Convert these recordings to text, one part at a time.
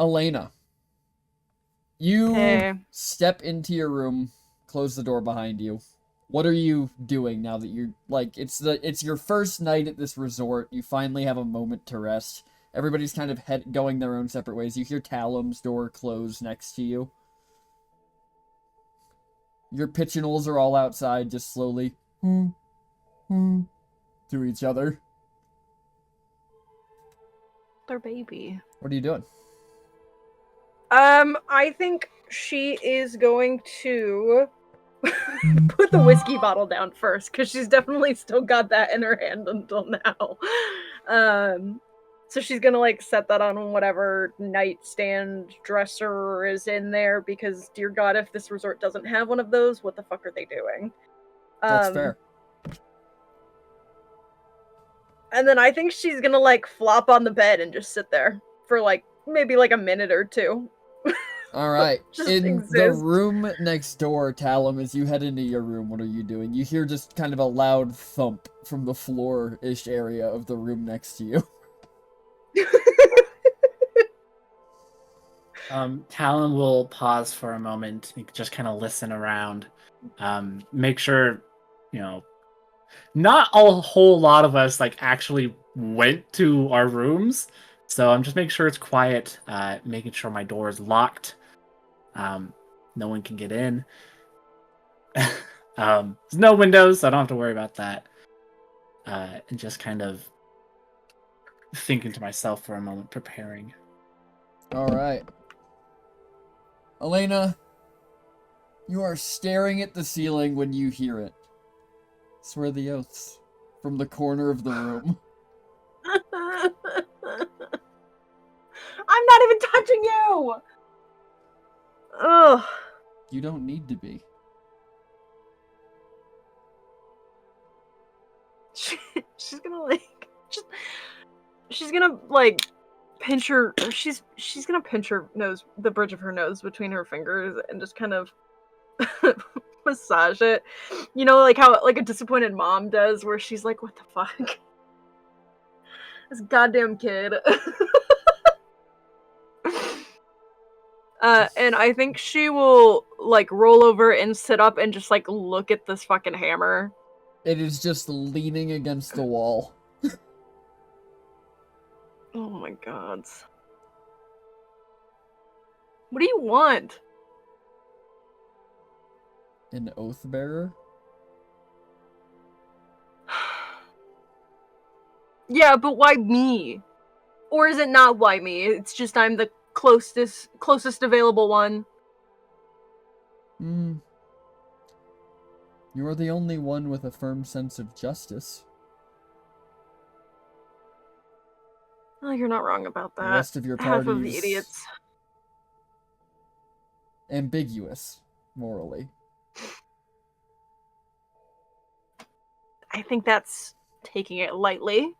Elena, you Okay. step into your room, close the door behind you. What are you doing now that you're like it's your first night at this resort. You finally have a moment to rest. Everybody's kind of going their own separate ways. You hear Talum's door close next to you. Your pigeonholes are all outside, just slowly to each other. Their baby. What are you doing? I think she is going to put the whiskey bottle down first, because she's definitely still got that in her hand until now. So she's gonna like set that on whatever nightstand dresser is in there, because dear God, if this resort doesn't have one of those, what the fuck are they doing? That's Um, fair. and then I think she's gonna like flop on the bed and just sit there for like maybe like a minute or two. All right. Just In the exist. room next door, Talum, as you head into your room, what are you doing? You hear just kind of a loud thump from the floor-ish area of the room next to you. Talon will pause for a moment, just kind of listen around, make sure, not a whole lot of us like actually went to our rooms, so I'm just making sure it's quiet, making sure my door is locked, no one can get in. There's no windows, so I don't have to worry about that, and just kind of thinking to myself for a moment, preparing. All right. Elena, you are staring at the ceiling when you hear it. Swear the oaths from the corner of the room. I'm not even touching you. Ugh. You don't need to be. She's gonna like just. She's gonna like pinch her. She's gonna pinch her nose, the bridge of her nose between her fingers, and just kind of massage it. You know, like how like a disappointed mom does, where she's like, "What the fuck, this goddamn kid." And I think she will like roll over and sit up and just like look at this fucking hammer. It is just leaning against the wall. Oh my god. What do you want? An oath bearer? Yeah, but why me? Or is it not why me? It's just I'm the closest available one. Hmm. You're the only one with a firm sense of justice. Oh, you're not wrong about The that. rest of your Half of the party's idiots. ambiguous, morally. I think that's taking it lightly.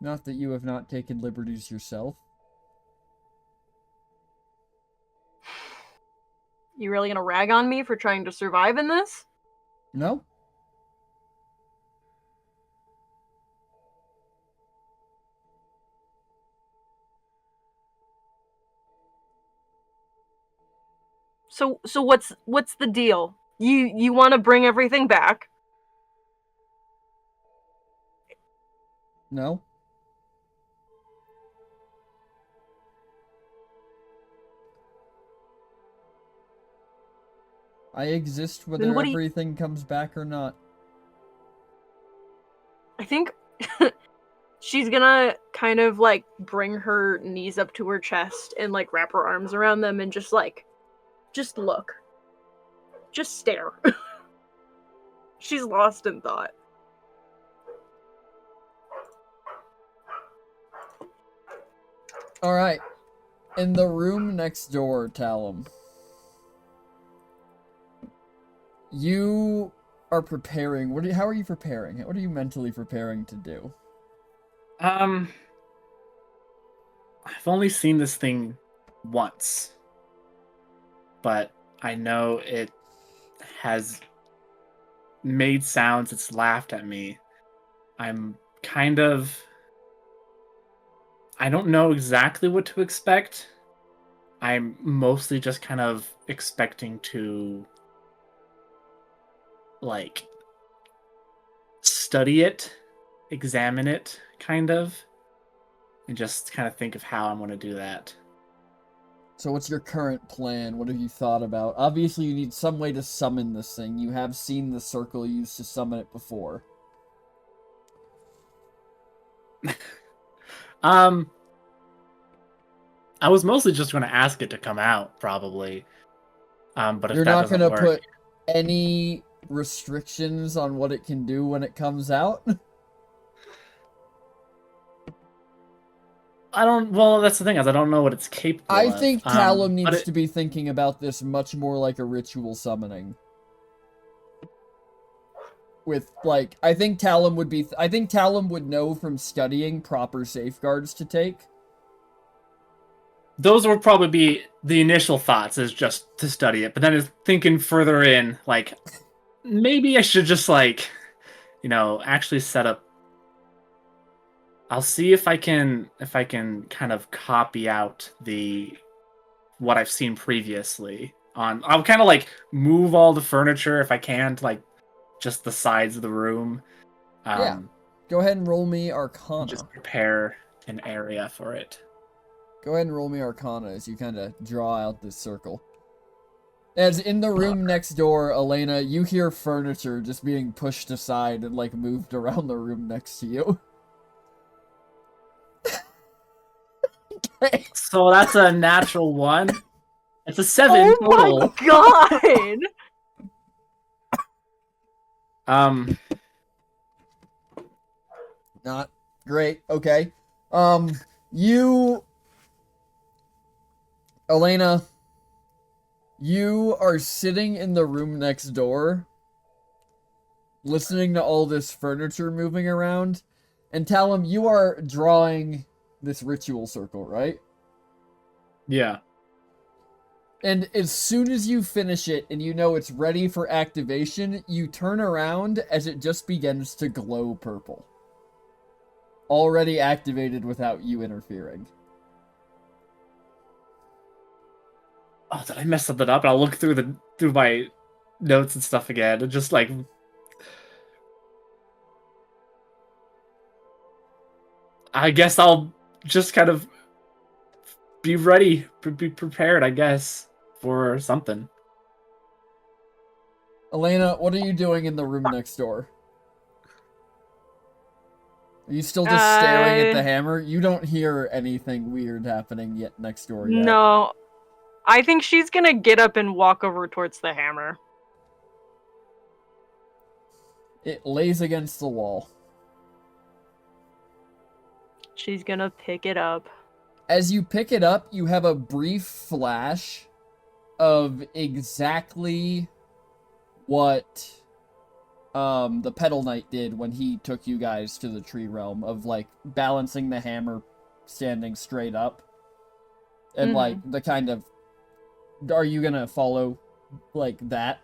Not that you have not taken liberties yourself. You really gonna rag on me for trying to survive in this? No? So what's the deal? You want to bring everything back? No? I exist Then whether what do you? everything comes back or not. I think she's gonna kind of like bring her knees up to her chest and like wrap her arms around them and just look, just stare. She's lost in thought. Alright. In the room next door, Talum. You are preparing. How are you preparing? What are you mentally preparing to do? I've only seen this thing once, but I know it has made sounds, it's laughed at me. I'm kind of... I don't know exactly what to expect. I'm mostly just kind of expecting to, like, study it, examine it, kind of, and just kind of think of how I'm going to do that. So what's your current plan? What have you thought about? Obviously, you need some way to summon this thing. You have seen the circle used to summon it before. Um, I was mostly just going to ask it to come out, probably. But if You're that not doesn't gonna work, put any restrictions on what it can do when it comes out? I don't. Well, that's the thing, is I don't know what it's capable I of. think Talum But needs to be thinking about this much more like a ritual summoning. With, like, I think Talum would know from studying proper safeguards to take. those would probably be the initial thoughts, is just to study it. But then it's thinking further in, like, maybe I should just, like, actually set up. I'll see if I can kind of copy out what I've seen previously. I'll kind of like move all the furniture if I can to like just the sides of the room. Yeah. Go ahead and roll me Arcana. Just prepare an area for it. Go ahead and roll me Arcana as you kind of draw out this circle. As in the room next door, Elena, you hear furniture just being pushed aside and, like, moved around the room next to you. Okay. So that's a natural one. It's a 7 Oh total. my god! Not great. Okay. You... Elena, you are sitting in the room next door, listening to all this furniture moving around, and Talum, you are drawing this ritual circle, right? Yeah. And as soon as you finish it and you know it's ready for activation, you turn around as it just begins to glow purple. Already activated without you interfering. Oh, did I mess something up? I'll look through my notes and stuff again, and just like, I guess I'll just kind of be ready, be prepared, I guess, for something. Elena, what are you doing in the room next door? Are you still just staring at the hammer? You don't hear anything weird happening yet next door yet. No. I think she's gonna get up and walk over towards the hammer. It lays against the wall. She's gonna pick it up. As you pick it up, you have a brief flash of exactly what the Petal Knight did when he took you guys to the tree realm, of like balancing the hammer standing straight up. And like the kind of, are you gonna follow like that?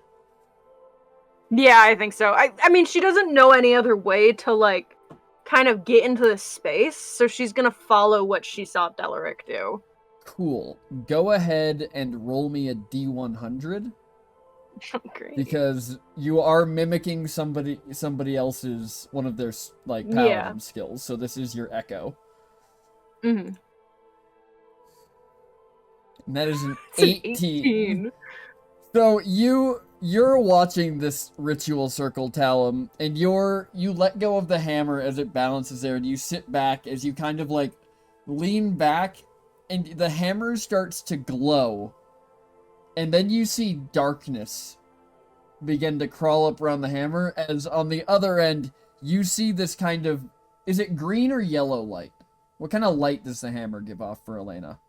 Yeah, I think so. I mean, she doesn't know any other way to, like, kind of get into this space, so she's gonna follow what she saw Delaric do. Cool. Go ahead and roll me a D100. Great. Because you are mimicking somebody else's, one of their, like, paladin skills, so this is your echo. Mm-hmm. And that is an It's 18. So you're watching this ritual circle, Talum, and you let go of the hammer as it balances there, and you sit back as you kind of like lean back, and the hammer starts to glow, and then you see darkness begin to crawl up around the hammer, as on the other end you see this kind of, is it green or yellow light? What kind of light does the hammer give off for Elena?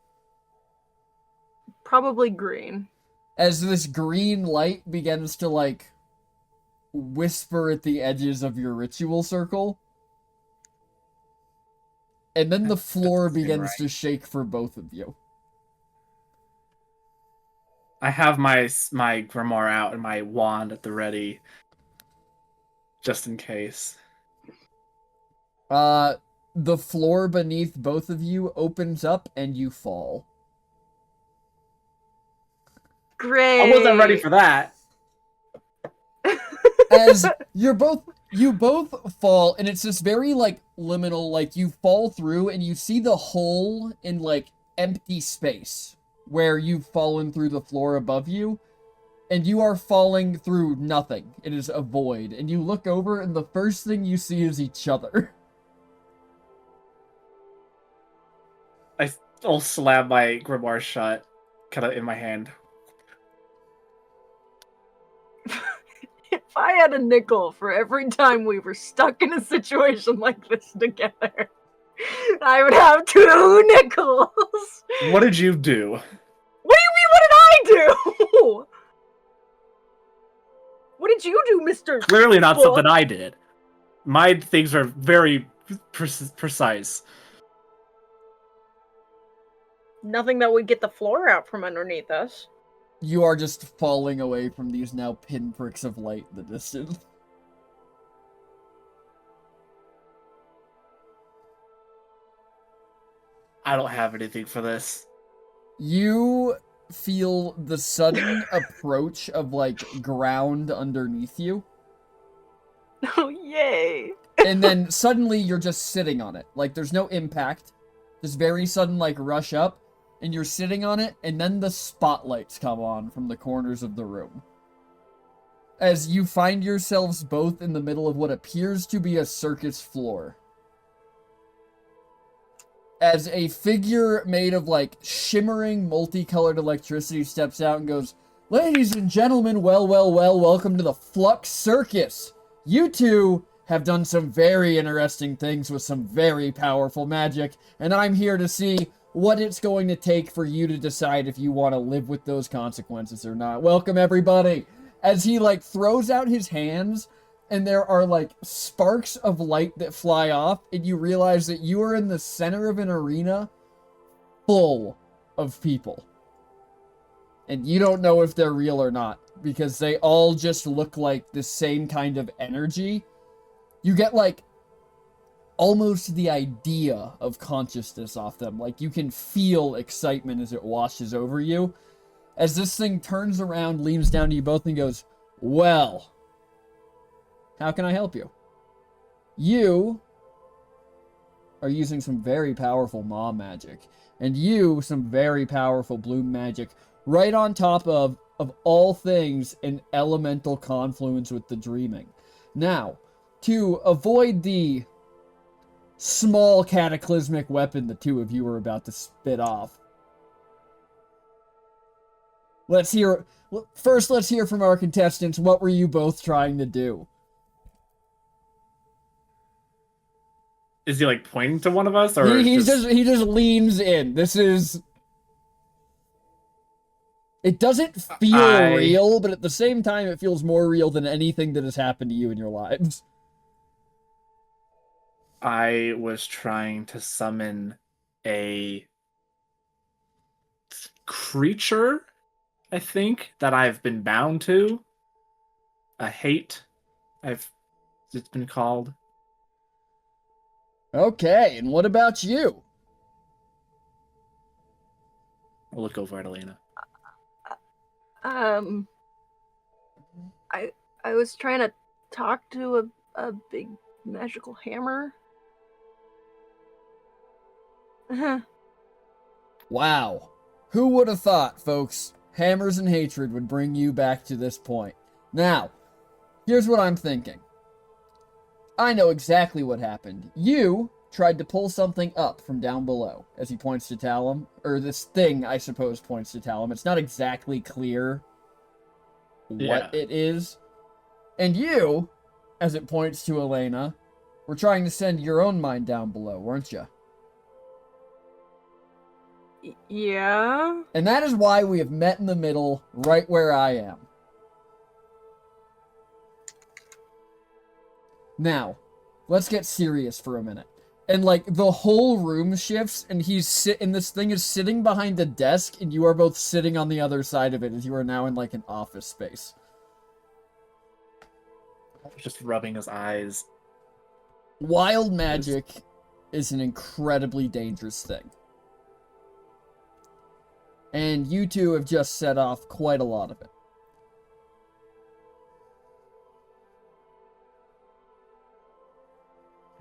Probably green. As this green light begins to, like, whisper at the edges of your ritual circle. And then the floor begins to shake for both of you. I have my grimoire out and my wand at the ready, just in case. The floor beneath both of you opens up and you fall. Great. I wasn't ready for that. As you both fall, and it's this very like liminal, like you fall through and you see the hole in like empty space where you've fallen through the floor above you, and you are falling through nothing. It is a void, and you look over and the first thing you see is each other. I'll slap my grimoire shut, kind of in my hand. If I had a nickel for every time we were stuck in a situation like this together, I would have 2 nickels. What did you do? What do you mean, what did I do? What did you do, Mr. Clearly not Book? something I did. My things are very precise. Nothing that would get the floor out from underneath us. You are just falling away from these now pinpricks of light in the distance. I don't have anything for this. You feel the sudden approach of like ground underneath you, Oh, yay. and then suddenly you're just sitting on it. Like there's no impact. This very sudden like rush up, and you're sitting on it, and then the spotlights come on from the corners of the room. As you find yourselves both in the middle of what appears to be a circus floor. As a figure made of like shimmering multicolored electricity steps out and goes, "Ladies and gentlemen, well, welcome to the Flux Circus. You two have done some very interesting things with some very powerful magic, and I'm here to see what it's going to take for you to decide if you want to live with those consequences or not. Welcome, everybody." As he like throws out his hands, and there are like sparks of light that fly off, and you realize that you are in the center of an arena full of people. And you don't know if they're real or not, because they all just look like the same kind of energy. You get like almost the idea of consciousness off them. Like you can feel excitement as it washes over you. As this thing turns around, leans down to you both and goes, "Well, how can I help you? You are using some very powerful maw magic, and you some very powerful bloom magic, right on top of all things, an elemental confluence with the dreaming. Now, to avoid the small cataclysmic weapon the two of you are about to spit off, let's hear from our contestants. What were you both trying to do? Is he like pointing to one of us, or He just leans in. This is. It doesn't feel real, but at the same time, it feels more real than anything that has happened to you in your lives. I was trying to summon a creature, I think, that I've been bound to. A hate, it's been called. Okay, and what about you? I'll look over at Elena. I was trying to talk to a big magical hammer. Wow. Who would have thought, folks, hammers and hatred would bring you back to this point. Now, here's what I'm thinking. I know exactly what happened. You tried to pull something up from down below, as he points to Talum. Or this thing, I suppose, points to Talum. It's not exactly clear what it is. And you, as it points to Elena, were trying to send your own mind down below, weren't you? Yeah. And that is why we have met in the middle, right where I am. Now, let's get serious for a minute. And like the whole room shifts, and this thing is sitting behind a desk, and you are both sitting on the other side of it, as you are now in like an office space. Just rubbing his eyes. Wild magic is an incredibly dangerous thing. And you two have just set off quite a lot of it.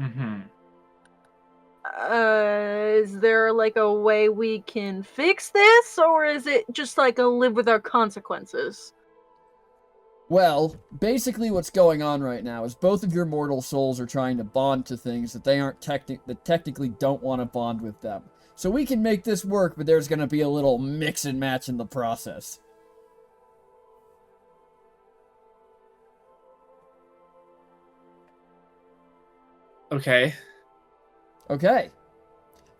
Mm-hmm. Is there like a way we can fix this, or is it just like a live with our consequences? Well, basically what's going on right now is both of your mortal souls are trying to bond to things that they aren't that technically don't want to bond with them. So we can make this work, but there's going to be a little mix and match in the process. Okay. Okay.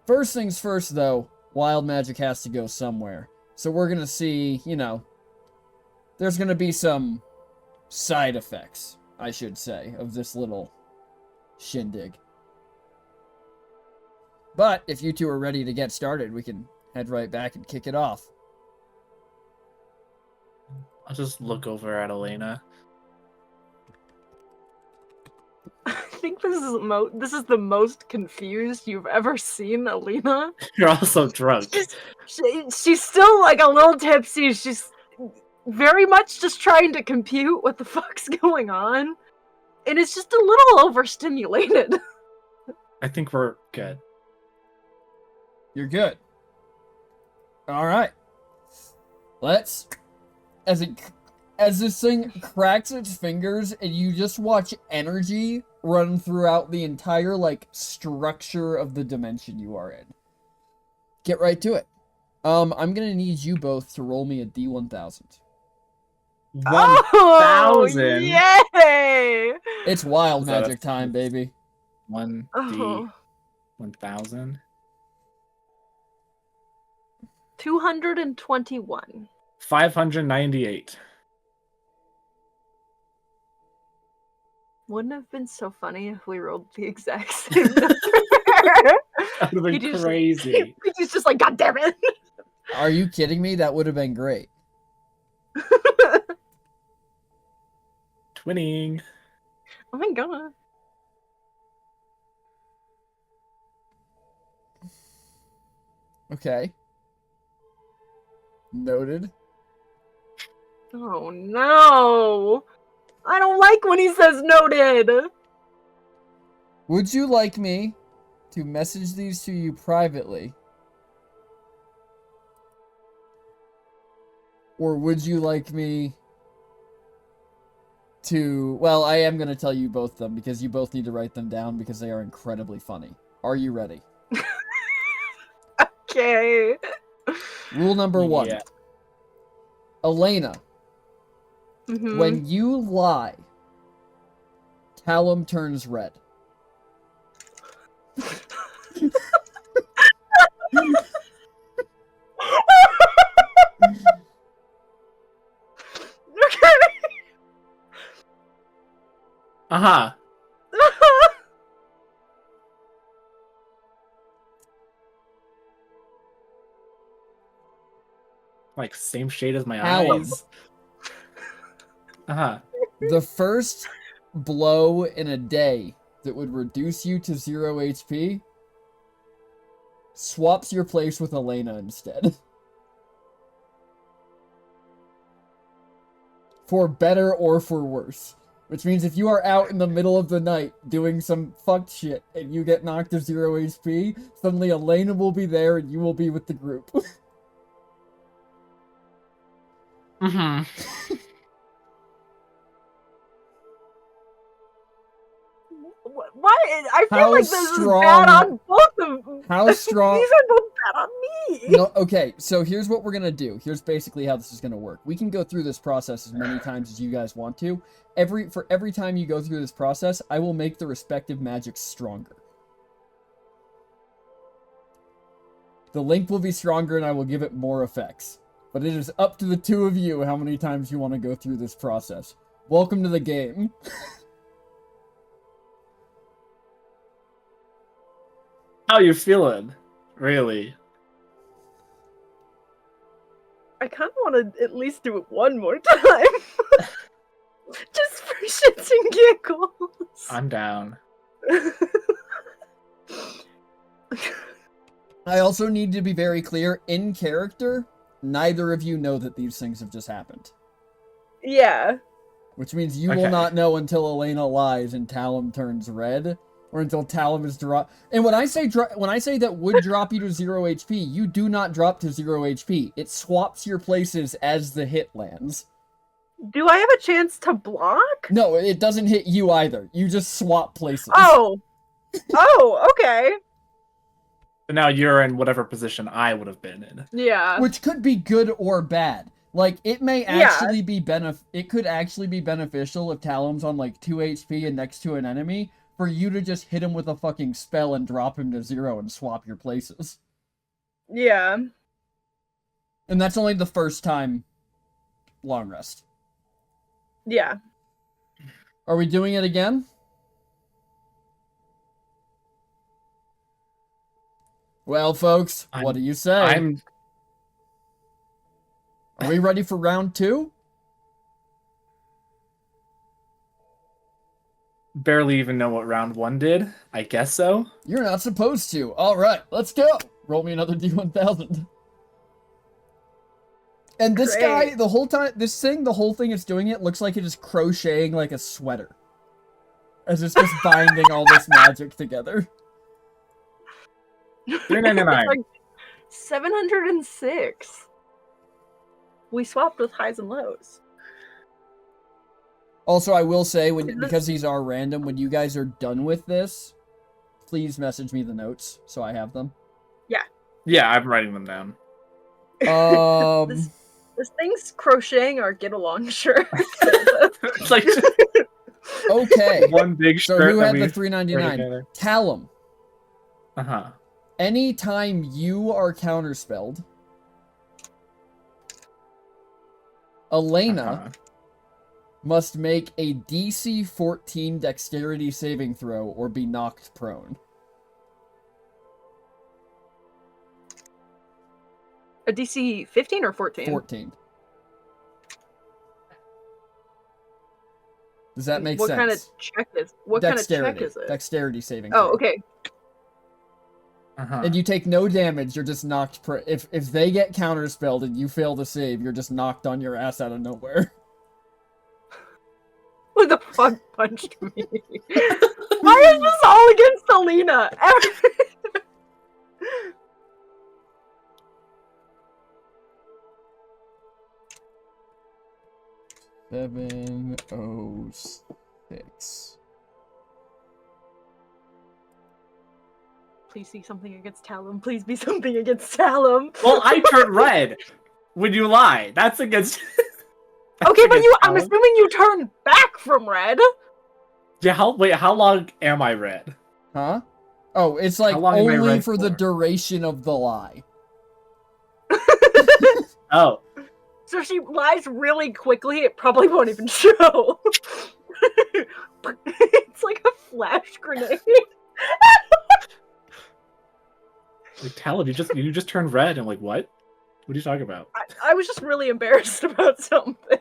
First things first, though, wild magic has to go somewhere. So we're going to see, you know, there's going to be some side effects, I should say, of this little shindig. But if you two are ready to get started, we can head right back and kick it off. I'll just look over at Elena. I think this is the most confused you've ever seen Alina. You're also drunk. She's still like a little tipsy. She's very much just trying to compute what the fuck's going on, and it's just a little overstimulated. I think we're good. You're good. All right. Let's, as this thing cracks its fingers and you just watch energy run throughout the entire like structure of the dimension you are in. Get right to it. I'm gonna need you both to roll me a D1000. 1,000. Yay! It's wild Is that magic time, baby. 1D. Oh. 1,000. 221. 598. Wouldn't have been so funny if we rolled the exact same number. That would have been crazy. He's just like, God damn it! Are you kidding me? That would have been great. Twinning. Oh my god. Okay. Noted. Oh no! I don't like when he says noted! Would you like me to message these to you privately? Or would you like me to... Well, I am going to tell you both of them because you both need to write them down because they are incredibly funny. Are you ready? Okay. Rule number 1. Yeah. Elena, Mhm. when you lie, Talum turns red. Okay. Uh-huh. Like, same shade as my Talum, eyes. Uh-huh. the first blow in a day that would reduce you to 0 HP swaps your place with Elena instead. For better or for worse. Which means if you are out in the middle of the night doing some fucked shit and you get knocked to 0 HP, suddenly Elena will be there and you will be with the group. Mm-hmm. What? I feel How like this is strong- bad on both of them. How strong... These are both bad on me. No, okay, so here's what we're gonna do. Here's basically how this is gonna work. We can go through this process as many times as you guys want to. For every time you go through this process, I will make the respective magics stronger. The link will be stronger and I will give it more effects. But it is up to the two of you how many times you want to go through this process. Welcome to the game. How you feeling? Really? I kind of want to at least do it one more time. Just for shits and giggles. I'm down. I also need to be very clear, in character, neither of you know that these things have just happened. Yeah. Which means you will Okay. not know until Elena lies and Talum turns red, or until Talum is dropped. And when I say that would drop you to 0 HP, you do not drop to 0 HP. It swaps your places as the hit lands. Do I have a chance to block? No, it doesn't hit you either. You just swap places. Oh. Oh, okay. But now you're in whatever position I would have been in. Yeah. Which could be good or bad. Like, it may actually be it could actually be beneficial if Talum's on like 2 HP and next to an enemy, for you to just hit him with a fucking spell and drop him to 0 and swap your places. Yeah. And that's only the first time long rest. Yeah. Are we doing it again? Well, folks, what do you say? Are we ready for round 2? Barely even know what round 1 did. I guess so. You're not supposed to. All right, let's go. Roll me another D1000. And this guy, the whole time, the whole thing it's doing it looks like it is crocheting like a sweater. As it's just binding all this magic together. 399. Like 706. We swapped with highs and lows. Also, I will say, because these are random, when you guys are done with this, please message me the notes so I have them. Yeah. Yeah, I'm writing them down. This thing's crocheting our get along shirt. It's like okay. One big shirt. So who had the 399? Talum. Uh-huh. Anytime you are counterspelled, Elena must make a DC 14 dexterity saving throw or be knocked prone. A DC 15 or 14? 14. Does that make what sense? Kind of check is? What Dexterity. kind of check is it? Dexterity saving Oh, throw. okay. And you take no damage, you're just knocked if they get counterspelled and you fail to save, you're just knocked on your ass out of nowhere. Who the fuck punched me? Why is this all against Alina? 706. Please see something against Talum. Please be something against Talum. Well, I turned red when you lie. That's against. Okay, but I'm assuming you turned back from red. Yeah, how long am I red? Huh? Oh, it's like only for the duration of the lie. Oh. So if she lies really quickly, it probably won't even show. It's like a flash grenade. Like, Talon, you just turned red. I'm like, what? What are you talking about? I was just really embarrassed about something.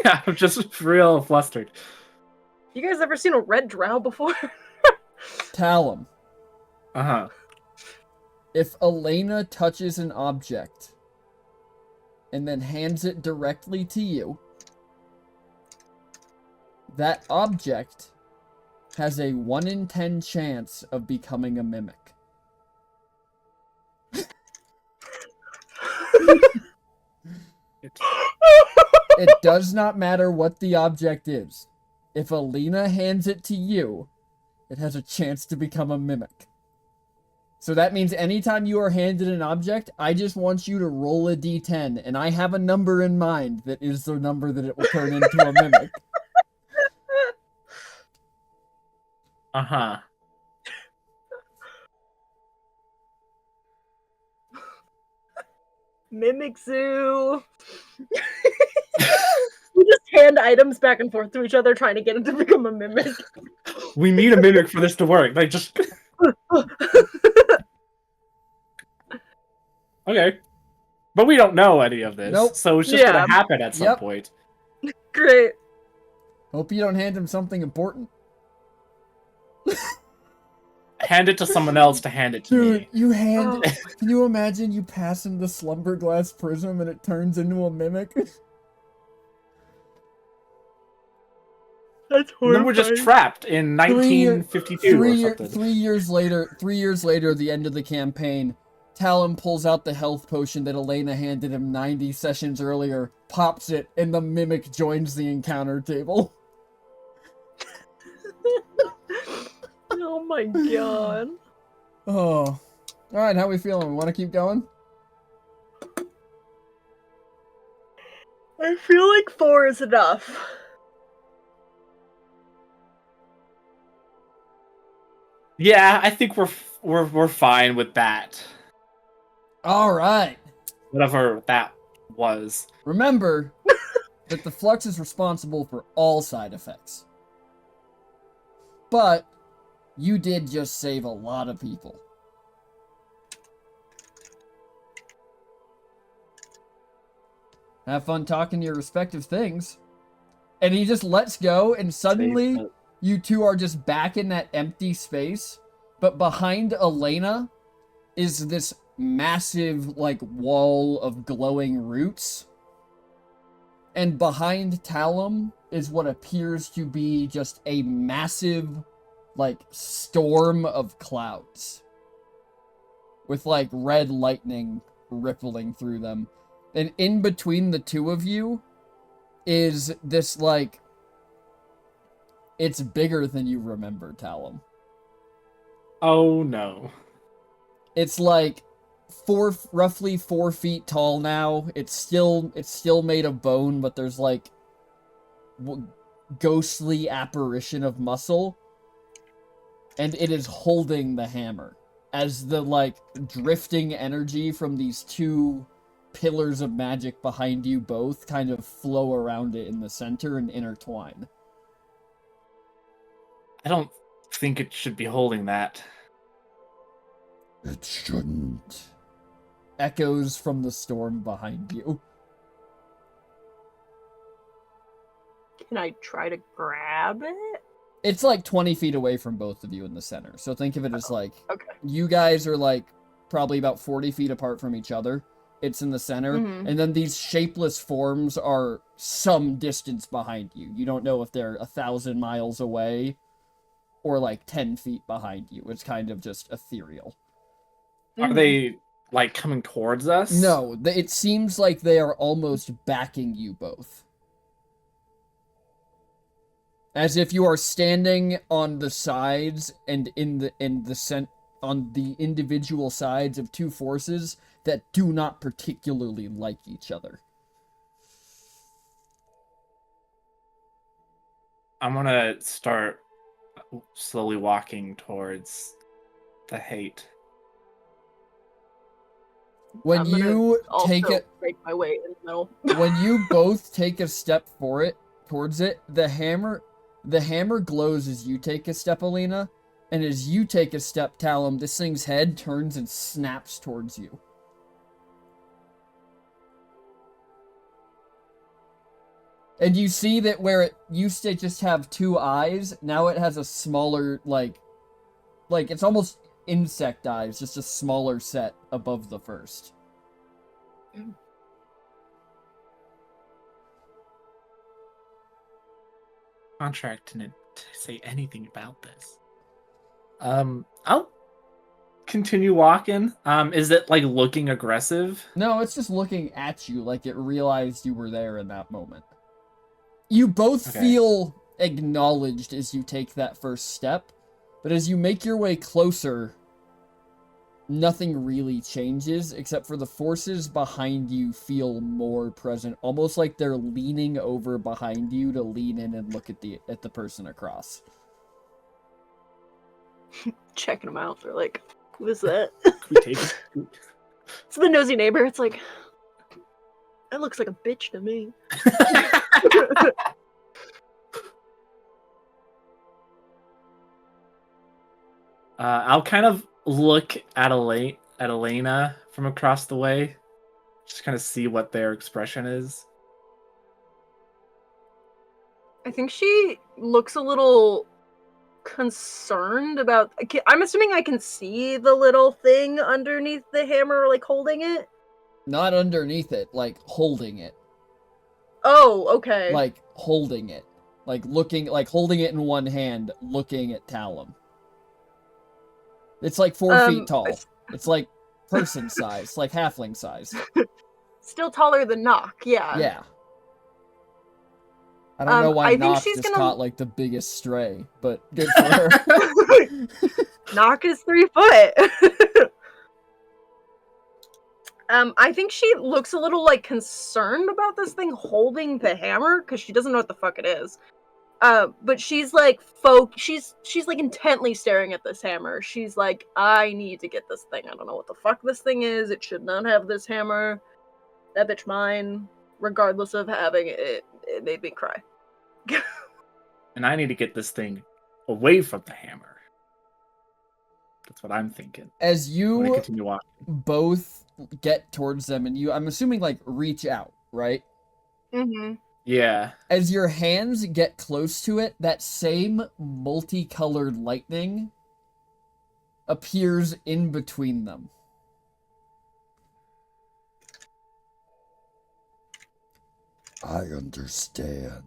Yeah, I'm just real flustered. You guys ever seen a red drow before? Talum. Uh-huh. If Elena touches an object and then hands it directly to you, that object has a 1 in 10 chance of becoming a mimic. It does not matter what the object is. If Alina hands it to you, it has a chance to become a mimic. So that means anytime you are handed an object, I just want you to roll a d10, and I have a number in mind that is the number that it will turn into a mimic. Uh-huh. Mimic Zoo. We just hand items back and forth to each other, trying to get him to become a mimic. We need a mimic for this to work. Like, just... Okay. But we don't know any of this. Nope. So it's just gonna happen at some point. Great. Hope you don't hand him something important. Hand it to someone else to hand it to Dude, me. you hand. Oh. Can you imagine you passing the slumber glass prism and it turns into a mimic? That's And then we're just trapped in 1952 or something. 3 years later, 3 years later, the end of the campaign, Talon pulls out the health potion that Elena handed him 90 sessions earlier, pops it, and the mimic joins the encounter table. Oh my god. Oh. Alright, how we feeling? We want to keep going? I feel like 4 is enough. Yeah, I think we're fine with that. Alright. Whatever that was. Remember that the flux is responsible for all side effects. But you did just save a lot of people. Have fun talking to your respective things. And he just lets go, and suddenly you two are just back in that empty space. But behind Elena is this massive, like, wall of glowing roots. And behind Talum is what appears to be just a massive, like, storm of clouds. With, like, red lightning rippling through them. And in between the two of you is this, like, it's bigger than you remember, Talum. Oh no. It's like roughly 4 feet tall now. It's still made of bone, but there's like ghostly apparition of muscle, and it is holding the hammer as the like drifting energy from these two pillars of magic behind you both kind of flow around it in the center and intertwine. I don't think it should be holding that. It shouldn't. Echoes from the storm behind you. Can I try to grab it? It's like 20 feet away from both of you in the center. So think of it as like, Okay. you guys are like probably about 40 feet apart from each other. It's in the center. Mhm. And then these shapeless forms are some distance behind you. You don't know if they're 1,000 miles away or like 10 feet behind you. It's kind of just ethereal. Are they like coming towards us? No, it seems like they are almost backing you both. As if you are standing on the sides and on the individual sides of two forces that do not particularly like each other. I'm gonna start slowly walking towards the hate. When I'm gonna you take also it, break my way in the middle. when you both take a step towards it, the hammer glows as you take a step, Alina, and as you take a step, Talum, this thing's head turns and snaps towards you. And you see that where it used to just have two eyes, now it has a smaller, like it's almost insect eyes, just a smaller set above the first. Contract didn't say anything about this. I'll continue walking. Is it like looking aggressive? No, it's just looking at you like it realized you were there in that moment. You both feel acknowledged as you take that first step, but as you make your way closer, nothing really changes except for the forces behind you feel more present, almost like they're leaning over behind you to lean in and look at the person across. Checking them out. They're like, who is that? Can we take it? It's the nosy neighbor. It's like, that looks like a bitch to me. I'll kind of look at Elena from across the way, just kind of see what their expression is. I think she looks a little concerned about. I'm assuming I can see the little thing underneath the hammer, like holding it. Not underneath it, like holding it. Oh, okay. Like holding it. Like looking, like holding it in one hand, looking at Talum. It's like 4 feet tall. It's like person size, like halfling size. Still taller than Nock, yeah. Yeah. I don't know why I think Nock she's just gonna... caught like the biggest stray, but good for her. Nock is 3 foot. I think she looks a little like concerned about this thing holding the hammer because she doesn't know what the fuck it is. But she's like she's like intently staring at this hammer. She's like, I need to get this thing. I don't know what the fuck this thing is. It should not have this hammer. That bitch mine. Regardless of having it, it made me cry. And I need to get this thing away from the hammer. That's what I'm thinking. As When I you continue walking. both get towards them and I'm assuming like reach out, right? Mm-hmm. Yeah. As your hands get close to it, that same multicolored lightning appears in between them. I understand.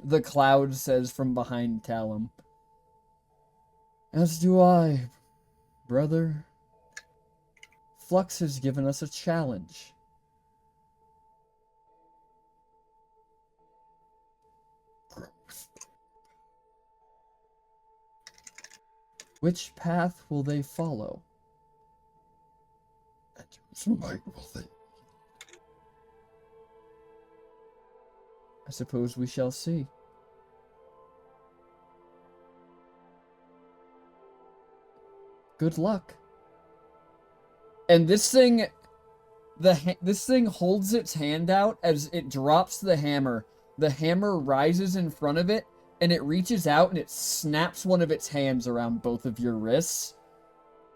The cloud says from behind Talum. As do I, brother. Flux has given us a challenge. Which path will they follow? And whose might will they? I suppose we shall see. Good luck. And this thing, this thing holds its hand out as it drops the hammer. The hammer rises in front of it, and it reaches out and it snaps one of its hands around both of your wrists.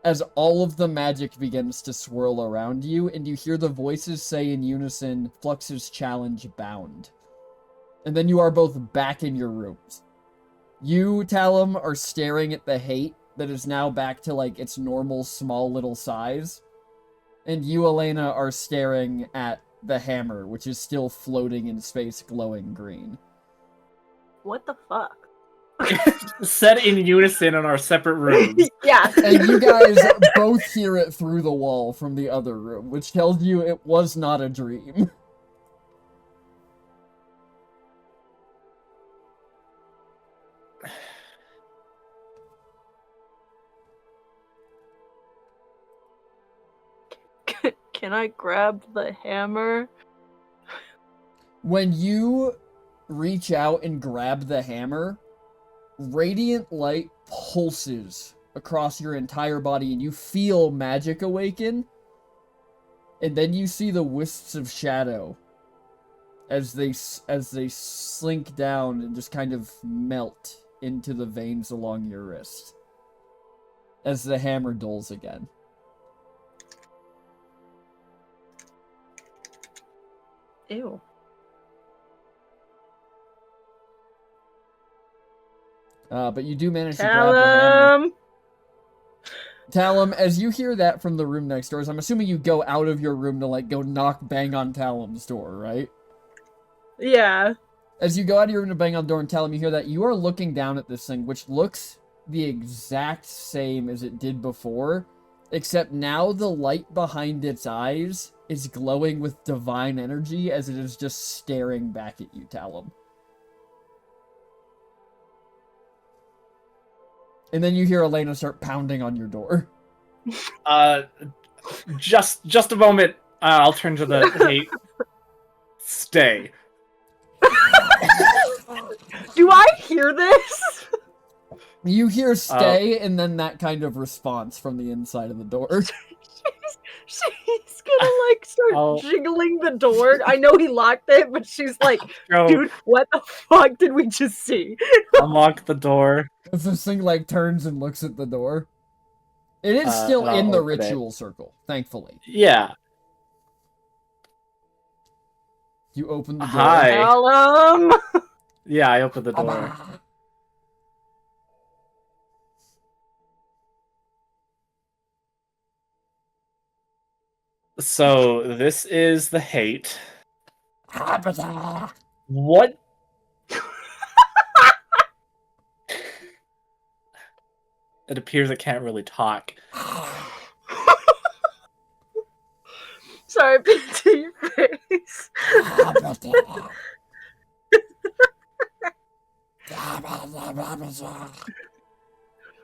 As all of the magic begins to swirl around you, and you hear the voices say in unison, Flux's challenge bound. And then you are both back in your rooms. You, Talum, are staring at the hate that is now back to, like, its normal small little size. And you, Elena, are staring at the hammer, which is still floating in space glowing green. What the fuck? Said in unison in our separate rooms. Yeah. And you guys both hear it through the wall from the other room, which tells you it was not a dream. Can I grab the hammer? When you reach out and grab the hammer, radiant light pulses across your entire body and you feel magic awaken. And then you see the wisps of shadow as they slink down and just kind of melt into the veins along your wrist as the hammer dulls again. Ew. But you do manage to grab the hammer. Talum! Talum, as you hear that from the room next door, I'm assuming you go out of your room to, like, go bang on Talum's door, right? Yeah. As you go out of your room to bang on the door and Talum, you hear that you are looking down at this thing, which looks the exact same as it did before, except now the light behind its eyes is glowing with divine energy as it is just staring back at you, Talum. And then you hear Elena start pounding on your door. Just a moment. I'll turn to the hate. Stay. Do I hear this? You hear stay, and then that kind of response from the inside of the door. She's gonna, like, start jiggling the door. I know he locked it, but she's like, dude, what the fuck did we just see? Unlock the door. As this thing, like, turns and looks at the door. It is still in the ritual circle, thankfully. Yeah. You open the door. Hi. Talum! Yeah, I opened the door. So this is the hate. What? It appears it can't really talk. Sorry, to your face.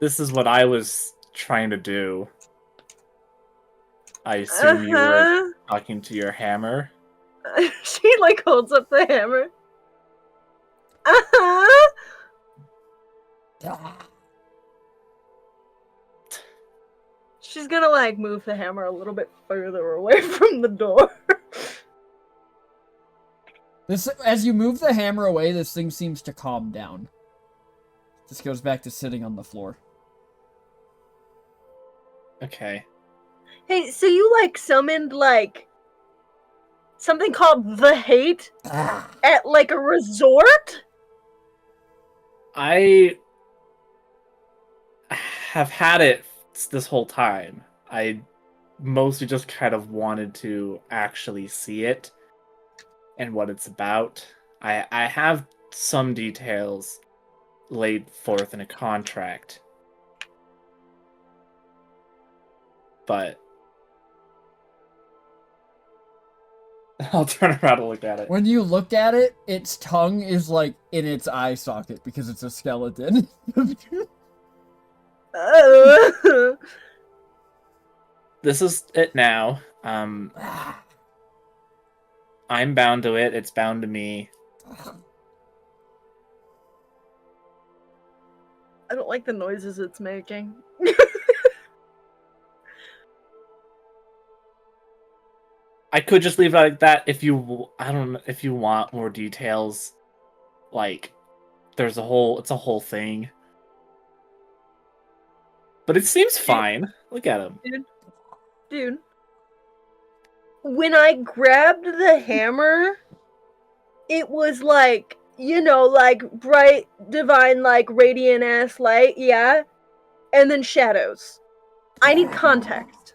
This is what I was trying to do. I assume you were talking to your hammer. She like holds up the hammer. Uh-huh. She's gonna like move the hammer a little bit further away from the door. As you move the hammer away, this thing seems to calm down. Just goes back to sitting on the floor. Okay. Hey, so you like summoned like something called the hate at like a resort? I have had it this whole time. I mostly just kind of wanted to actually see it and what it's about. I have some details laid forth in a contract, but I'll turn around and look at it. When you look at it, its tongue is like in its eye socket because it's a skeleton. This is it now. I'm bound to it. It's bound to me. I don't like the noises it's making. I could just leave it like that if you. I don't know if you want more details. Like, it's a whole thing. But it seems fine. Look at him. Dude. When I grabbed the hammer, it was like, you know, like bright, divine, like radiant ass light, yeah? And then shadows. I need context.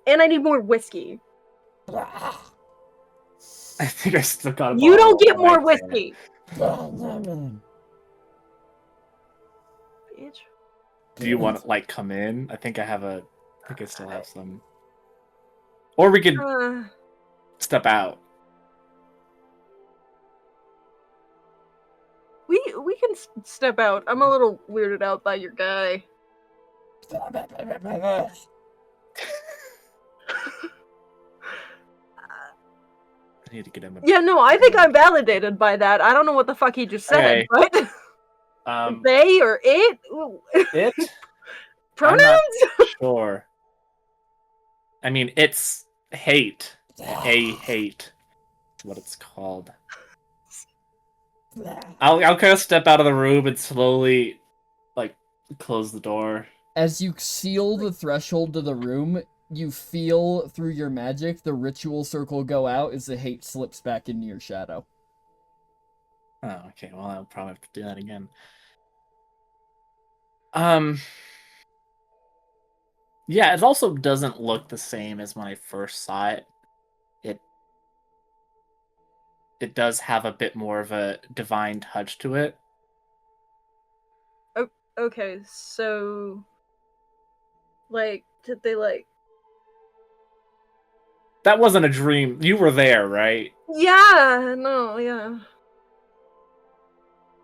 And I need more whiskey. I think I still got a You bottle don't get right more there. whiskey. Bitch. Do you want to like come in? I think I still have some. Or we could step out. We can step out. I'm a little weirded out by your guy. I need to get him. Yeah, no, I think I'm validated by that. I don't know what the fuck he just said, Okay. but they or it? It? Pronouns? I'm not sure. I mean, it's hate. Hate. What it's called. I'll kind of step out of the room and slowly, like, close the door. As you seal the threshold to the room, you feel through your magic the ritual circle go out as the hate slips back into your shadow. Oh, okay. Well, I'll probably have to do that again. Yeah, it also doesn't look the same as when I first saw it. It does have a bit more of a divine touch to it. Okay, so like, did they like? That wasn't a dream. You were there, right? Yeah, no, yeah.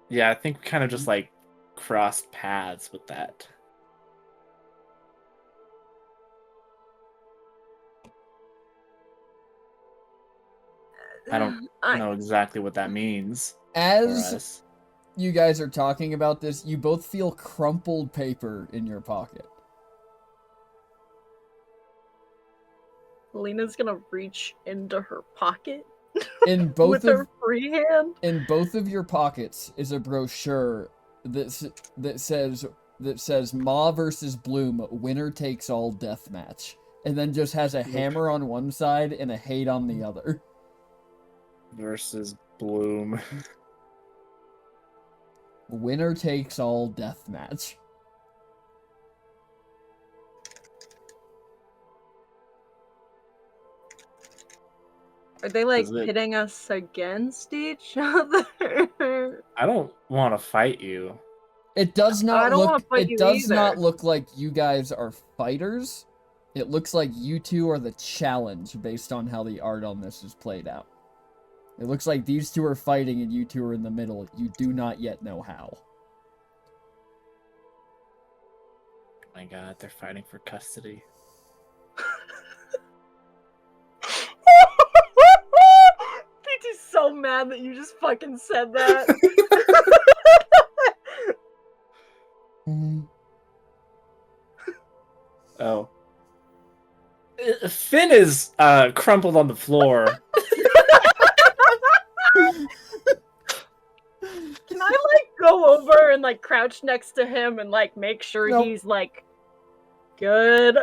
Yeah, I think we kind of just like crossed paths with that. I don't know exactly what that means for As us. you guys are talking about this, you both feel crumpled paper in your pocket. Lena's gonna reach into her pocket In both with her free hand. In both of your pockets is a brochure that says Ma versus Bloom, winner takes all deathmatch, and then just has a hammer on one side and a hate on the other. Versus Bloom. Winner takes all deathmatch. Are they like Is it- pitting us against each other? I don't want to fight you. It does I not don't wanna look. fight It you does not either. look like you guys are fighters. It looks like you two are the challenge based on how the art on this is played out. It looks like these two are fighting and you two are in the middle. You do not yet know how. Oh my god, they're fighting for custody. PT's so mad that you just fucking said that. Oh. Finn is crumpled on the floor. Can I like go over and like crouch next to him and like make sure Nope. he's like good?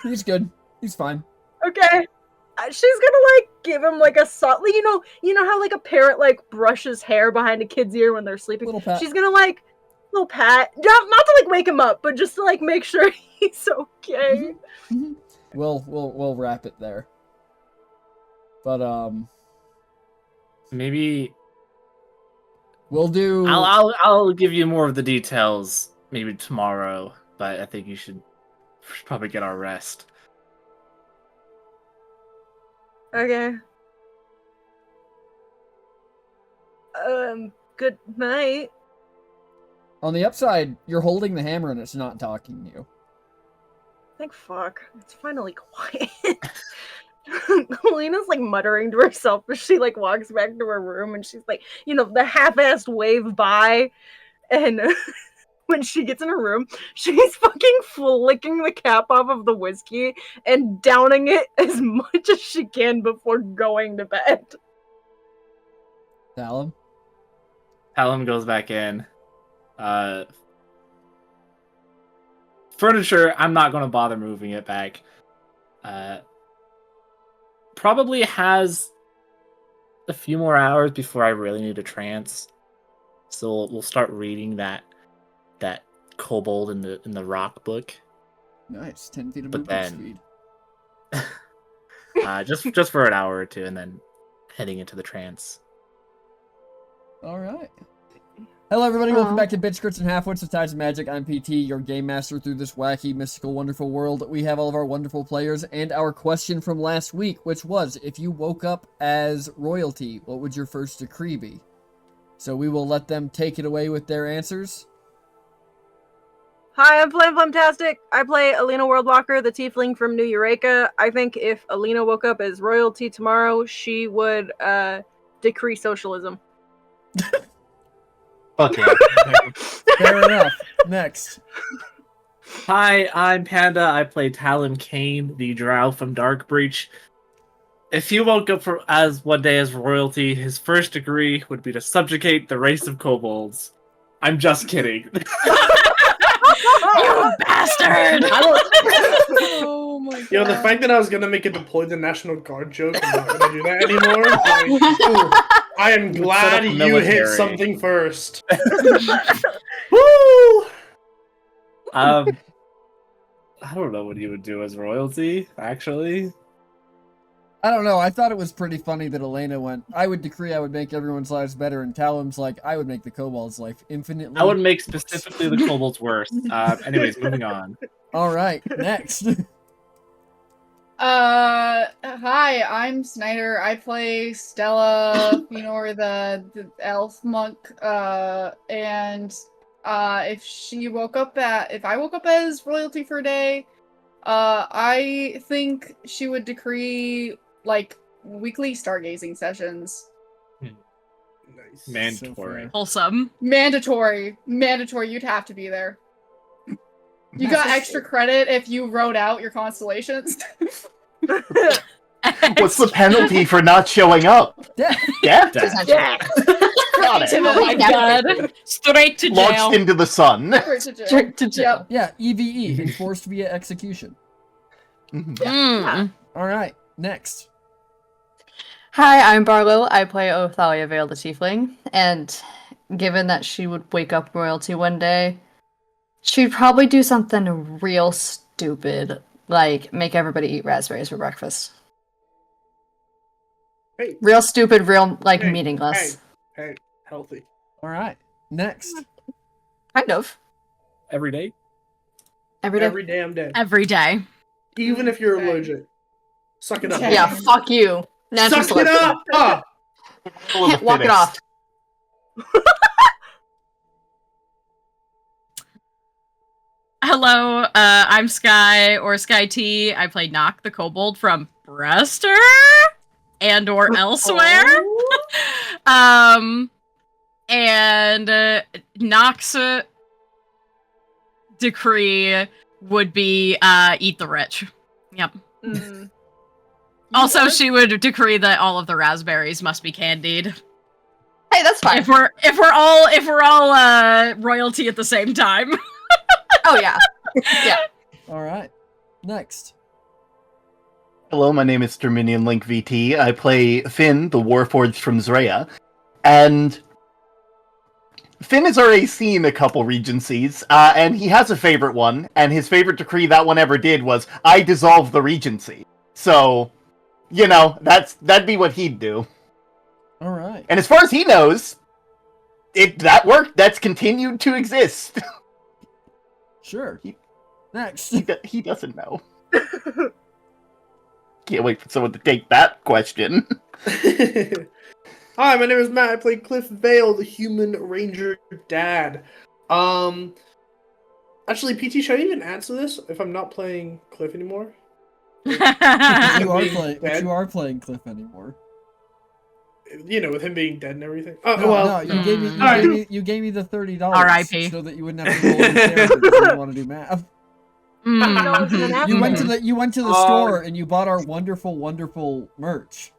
He's good. He's fine. Okay. She's gonna like give him like a subtly, you know how like a parent like brushes hair behind a kid's ear when they're sleeping. Little pat. She's gonna like little pat, not to like wake him up, but just to like make sure he's okay. Mhm. We'll wrap it there. But Maybe we'll do. I'll give you more of the details maybe tomorrow, but I think you should probably get our rest. Okay. Good night. On the upside, you're holding the hammer and it's not talking to you. Thank fuck. It's finally quiet. Lena's like muttering to herself as she like walks back to her room and she's like, the half-assed wave by, and when she gets in her room, she's fucking flicking the cap off of the whiskey and downing it as much as she can before going to bed. Talon? Hallam goes back in. Furniture, I'm not going to bother moving it back. Probably has a few more hours before I really need a trance. So we'll start reading that kobold in the rock book. Nice. 10 feet of But movement then- speed. just for an hour or two, and then heading into the trance. Alright. Hello everybody, welcome Aw. back to Bitch Crits and Halfwits of Tides of Magic. I'm PT, your game master through this wacky, mystical, wonderful world. We have all of our wonderful players, and our question from last week, which was, if you woke up as royalty, what would your first decree be? So we will let them take it away with their answers. Hi, I'm Flamtastic. I play Alina Worldwalker, the tiefling from New Eureka. I think if Alina woke up as royalty tomorrow, she would decree socialism. Fuck yeah. Fair enough. Next. Hi, I'm Panda. I play Talon Kane, the drow from Darkbreach. If he woke up as one day as royalty, his first degree would be to subjugate the race of kobolds. I'm just kidding. You bastard! Oh my Yo, the fact that I was gonna make a deploy the National Guard joke, I'm not gonna do that anymore. Like, ooh, I am glad up you military. hit something first. Woo! I don't know what he would do as royalty, actually. I don't know, I thought it was pretty funny that Elena went, I would decree I would make everyone's lives better, and Talon's like, I would make the kobold's life infinitely I would make specifically the kobolds worse. Anyways, moving on. Alright, next. Hi, I'm Snyder. I play Stella, Fëanor, the elf monk. And if I woke up as royalty for a day, I think she would decree like weekly stargazing sessions. Nice. Mandatory. Wholesome. Mandatory. You'd have to be there. You got extra credit if you wrote out your constellations. What's the penalty for not showing up? Death. Death? Yeah. Got Oh it. my god. Straight to jail. Launched into the sun. Straight to jail. Yeah, EVE, enforced via execution. Mm. Alright, next. Hi, I'm Barlow. I play Othalia Vale the Tiefling, and given that she would wake up royalty one day, she'd probably do something real stupid, like make everybody eat raspberries for breakfast. Hey, Real stupid, real like Hey, meaningless. hey, healthy. All right. Next. Kind of. Every day. Every day. Every damn day. Every day. Even if you're Okay. allergic. Suck it up. Okay. Yeah, fuck you. Natural Suck it selection. up! Ah! Survival of the Walk it off. fittest. Hello, I'm Sky or Sky T. I play Nock the Kobold from Brester and or elsewhere. And Nock's decree would be eat the rich. Yep. Mm. Also, she would decree that all of the raspberries must be candied. Hey, that's fine. If we're all royalty at the same time. Oh yeah. Yeah. All right. Next. Hello, my name is Dominion Link VT. I play Finn, the Warforged from Zrea. And Finn has already seen a couple regencies, and he has a favorite one, and his favorite decree that one ever did was, I dissolve the regency. So, you know, that'd be what he'd do. All right. And as far as he knows, that worked. That's continued to exist. Sure. Next. He doesn't know. Can't wait for someone to take that question. Hi, my name is Matt. I play Cliff Vale, the human ranger dad. Actually, PT, should I even answer this if I'm not playing Cliff anymore? But Dead? you are playing Cliff anymore. You know, with him being dead and everything. Oh, No, well. no, you gave me Alright. you gave me the $30 R.I.P. so that you wouldn't have to roll your character because you didn't want to do math. Mm. You went to the store and you bought our wonderful merch.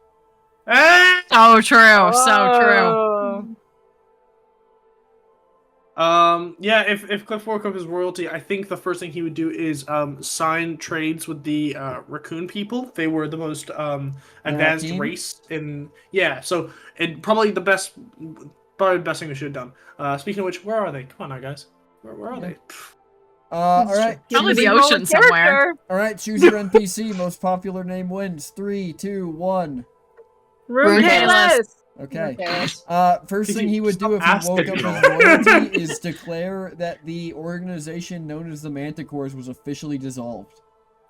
So true, so true. Oh. Yeah, if Cliff woke up his royalty, I think the first thing he would do is sign trades with the raccoon people. They were the most advanced Raccoon? race in so and probably the best thing we should have done. Speaking of which, where are they? Come on now, guys. Where are they? All right. Probably the Roll a ocean somewhere. character. All right, choose your NPC. Most popular name wins. 3, 2, 1. Rune Kalis. Kalis. Okay. Okay. First Could thing you he would do if stop he woke up asking his me? royalty is declare that the organization known as the Manticores was officially dissolved.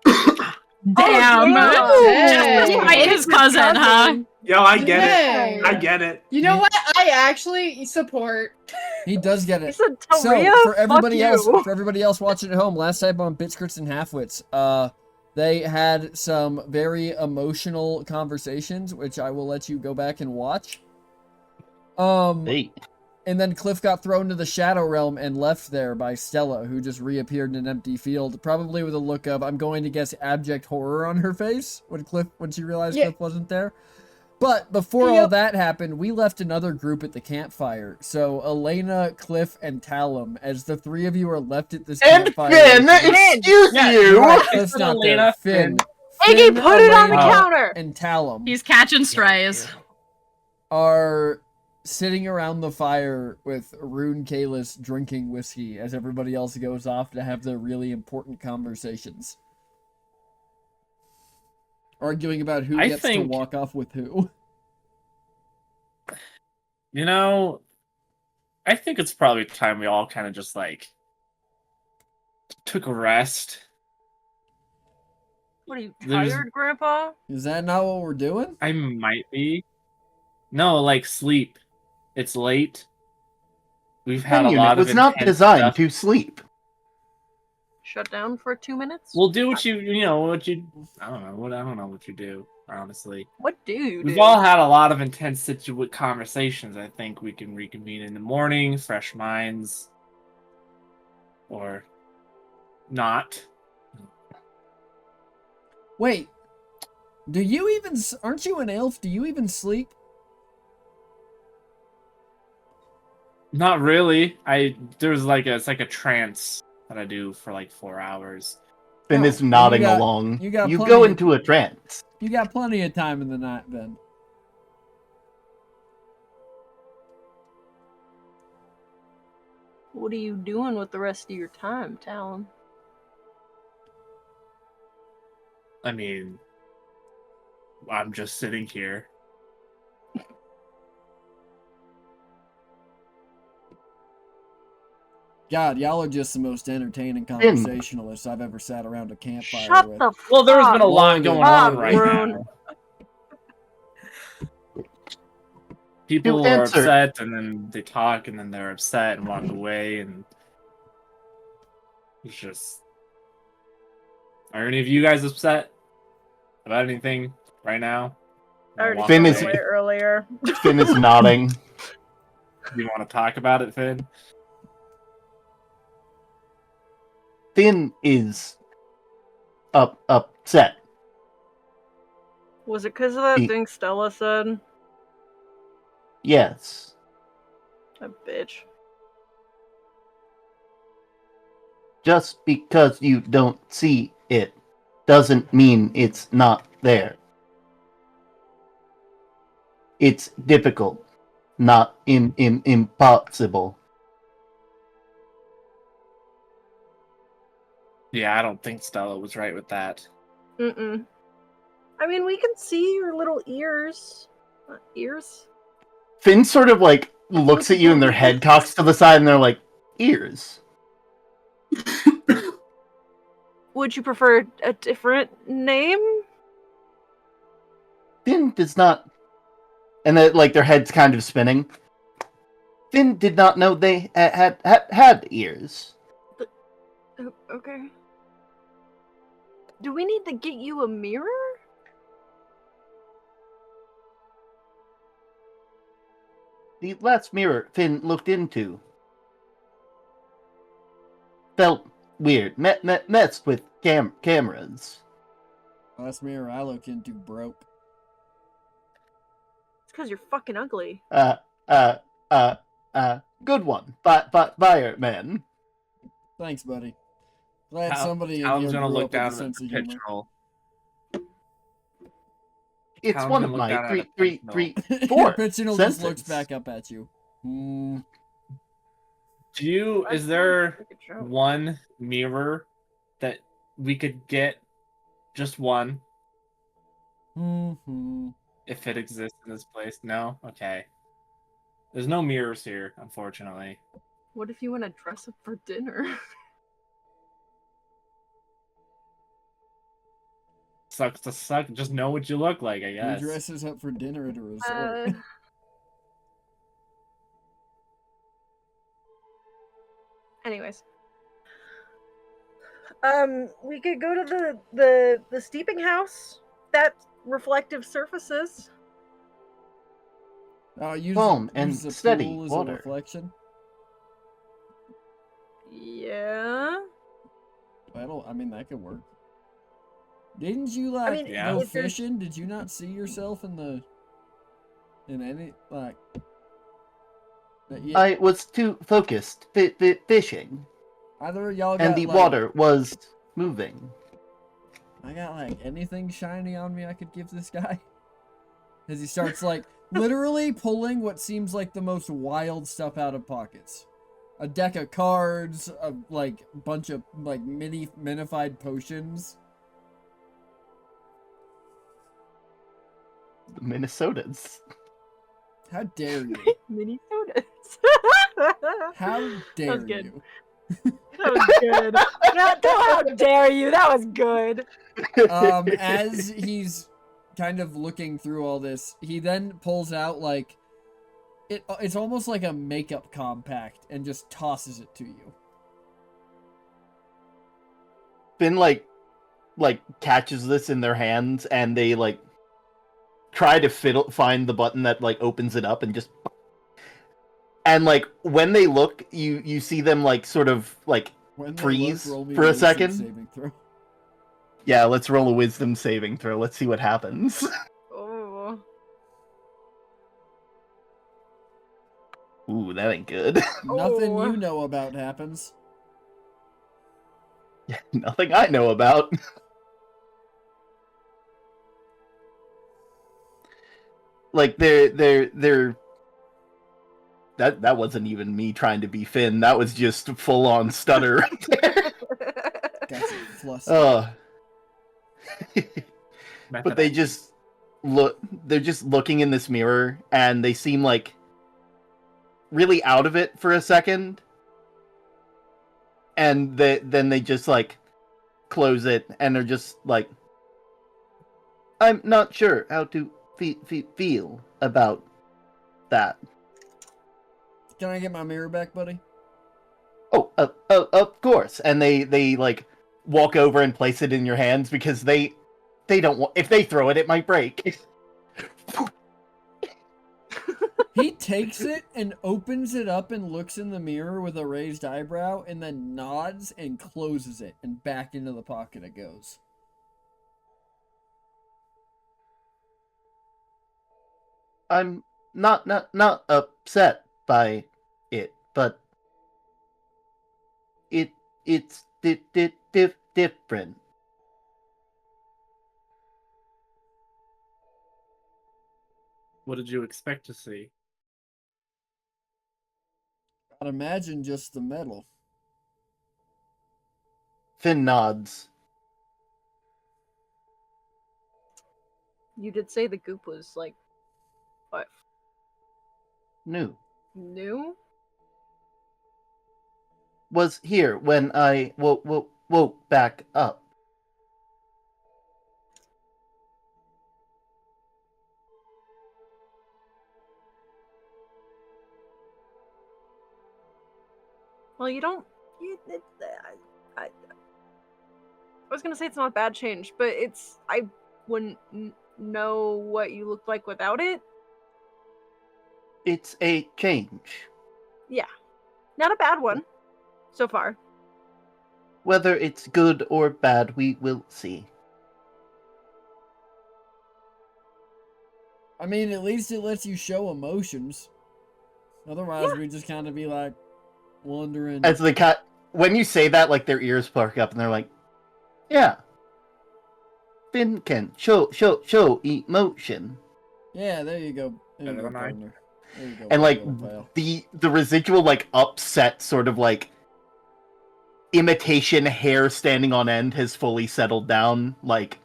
Damn. yeah. Just despite his cousin, huh? Yo, I get Dang. it. I get it. You know what? I actually support. He does get He it. said, So Taria, for everybody else, fuck you. for everybody else watching at home, last time on Bitscrits and Halfwits, they had some very emotional conversations, which I will let you go back and watch. Hey. And then Cliff got thrown to the Shadow Realm and left there by Stella, who just reappeared in an empty field, probably with a look of, I'm going to guess, abject horror on her face when she realized Yeah. Cliff wasn't there. But before all that happened, we left another group at the campfire. So Elena, Cliff, and Talum, as the three of you are left at this And campfire. Finn, excuse Yeah, you! Right, Cliff's not there. Elena, Finn. Iggy, Finn, put it on the Elena, counter. And Talum He's catching strays. are sitting around the fire with Rune Kalis drinking whiskey as everybody else goes off to have their really important conversations. Arguing about who I gets to think- walk off with who. You know, I think it's probably time we all kind of just like took a rest. What are you, There's- tired, Grandpa? Is that not what we're doing? I might be. No, like sleep. It's late. We've had a Unit lot of was not intense designed stuff. to sleep. Shut down for 2 minutes? We'll do what you know what you. I don't know what you do. Honestly, What do you we've do? all had a lot of intense conversations. I think we can reconvene in the morning, fresh minds, or not. Wait. Do you even... Aren't you an elf? Do you even sleep? Not really. It's like a trance that I do for like 4 hours. Finn No, is nodding you got- along. you got You plenty go of- into a trance. You got plenty of time in the night then. What are you doing with the rest of your time, Talon? I mean, I'm just sitting here. God, y'all are just the most entertaining conversationalists I've ever sat around a campfire Shut with. the Well, there's been a lot Morgan, going on Fuck, right Rune. now. People To are answer- upset, and then they talk, and then they're upset and walk away, and it's just. Are any of you guys upset about anything right now? I already Walk Finn felt is- away earlier. Finn is nodding. Do you want to talk about it, Finn? Finn is upset. Was it because of that He- thing Stella said? Yes. That bitch. Just because you don't see it doesn't mean it's not there. It's difficult, not impossible. Yeah, I don't think Stella was right with that. Mm-mm. I mean, we can see your little ears. Ears? Finn sort of like looks at you and their head cocks to the side and they're like, ears. Would you prefer a different name? Finn does not. And then, like, their head's kind of spinning. Finn did not know they had ears. Okay. Do we need to get you a mirror? The last mirror Finn looked into felt weird. Messed with cameras. Last mirror I looked into broke. It's because you're fucking ugly. Good one. Fireman. Thanks, buddy. Glad somebody in Callum's here gonna grew look up with a down at sense the of humor. pictorial. It's Callum's one gonna of look my down at a three, pictorial. four Pigeonhole just looks senses. back up at you. Hmm. Is there one mirror that we could get? Just one, Mm-hmm. if it exists in this place? No? Okay. There's no mirrors here, unfortunately. What if you want to dress up for dinner? Sucks to suck. Just know what you look like, I Who guess. dresses up for dinner at a resort? Anyways. We could go to the steeping house. That reflective surfaces. Use, Calm and use the steady pool as water. a reflection. Yeah. I mean, that could work. Didn't you mean, Yeah. go if there's- fishing? Did you not see yourself in any like? I was too focused fishing, Either of y'all got and the like, water was moving. I got like anything shiny on me I could give this guy. As he starts like literally pulling what seems like the most wild stuff out of pockets. A deck of cards, a like bunch of like minified potions. The Minnesotans. How dare you? Mini sodas. How dare was good. you? That was good. How dare you? That was good. As he's kind of looking through all this, he then pulls out like it's almost like a makeup compact and just tosses it to you. Finn like catches this in their hands and they like try to find the button that like opens it up and just like when they look you see them like sort of like When they freeze look, roll me for a wisdom second. saving throw. Yeah, let's roll a wisdom saving throw. Let's see what happens. Oh. Ooh, that ain't good. Nothing Oh. you know about happens. Nothing I know about. Like they're that wasn't even me trying to be Finn. That was just full on stutter right there. Got you flustered. But they just they're just looking in this mirror and they seem like really out of it for a second. and then they just like close it, and they're just like, I'm not sure how to feel about that. Can I get my mirror back, buddy? Oh, of course. And they like walk over and place it in your hands because they don't want. If they throw it, it might break. He takes it and opens it up and looks in the mirror with a raised eyebrow and then nods and closes it and back into the pocket it goes. I'm not upset by it, but it's different. What did you expect to see? I'd imagine just the metal. Finn nods. You did say the goop was like what? New. New? Was here when I woke back up. Well, you don't. I was gonna say it's not a bad change, but it's. I wouldn't know what you looked like without it. It's a change. Yeah, not a bad one, so far. Whether it's good or bad, we will see. I mean, at least it lets you show emotions. Otherwise, Yeah. we'd just kind of be like wondering. As the cat, when you say that, like their ears perk up and they're like, "Yeah, Finn can show emotion." Yeah, there you go. There you Better go, than I. partner. There you go. And like little pal. the residual like upset sort of like imitation hair standing on end has fully settled down. Like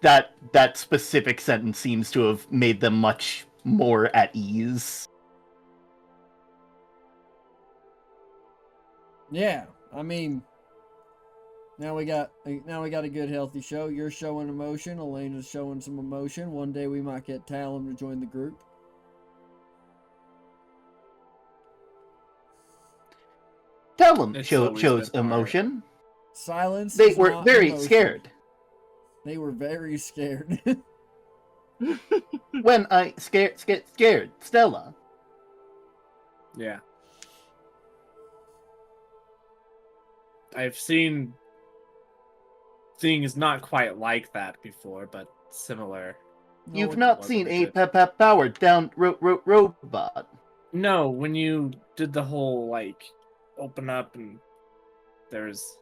that specific sentence seems to have made them much more at ease. Yeah, I mean, now we got a good healthy show. You're showing emotion. Elena's showing some emotion. One day we might get Talon to join the group. Talon It's shows always been hard. emotion. Silence. They is were not very emotion. scared. They were very scared. When I scared Stella. Yeah. I've seen things not quite like that before, but similar. You've it not wasn't seen a a good- powered down robot. No, when you did the whole like open up and there's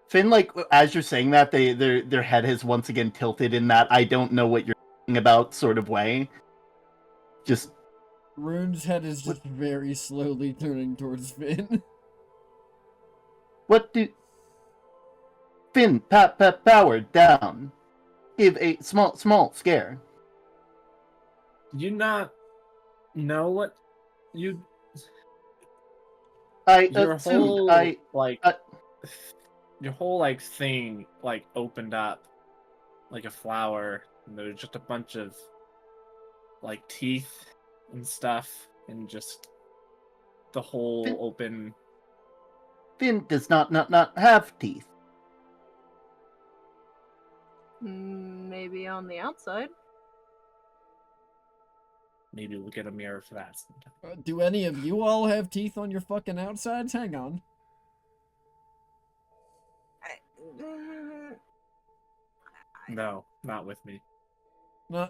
Finn, like as you're saying that, their head has once again tilted in that I don't know what you're talking about sort of way. Just Rune's head is just very slowly turning towards Finn. what do Finn powered down? Give a small scare. you not know what you I your assumed whole like your whole like thing like opened up like a flower and there's just a bunch of like teeth and stuff and just the whole Fin- open Finn does not have teeth. Maybe on the outside. maybe we'll get a mirror for that sometime. Do any of you all have teeth on your fucking outsides? Hang on. No, not with me. No,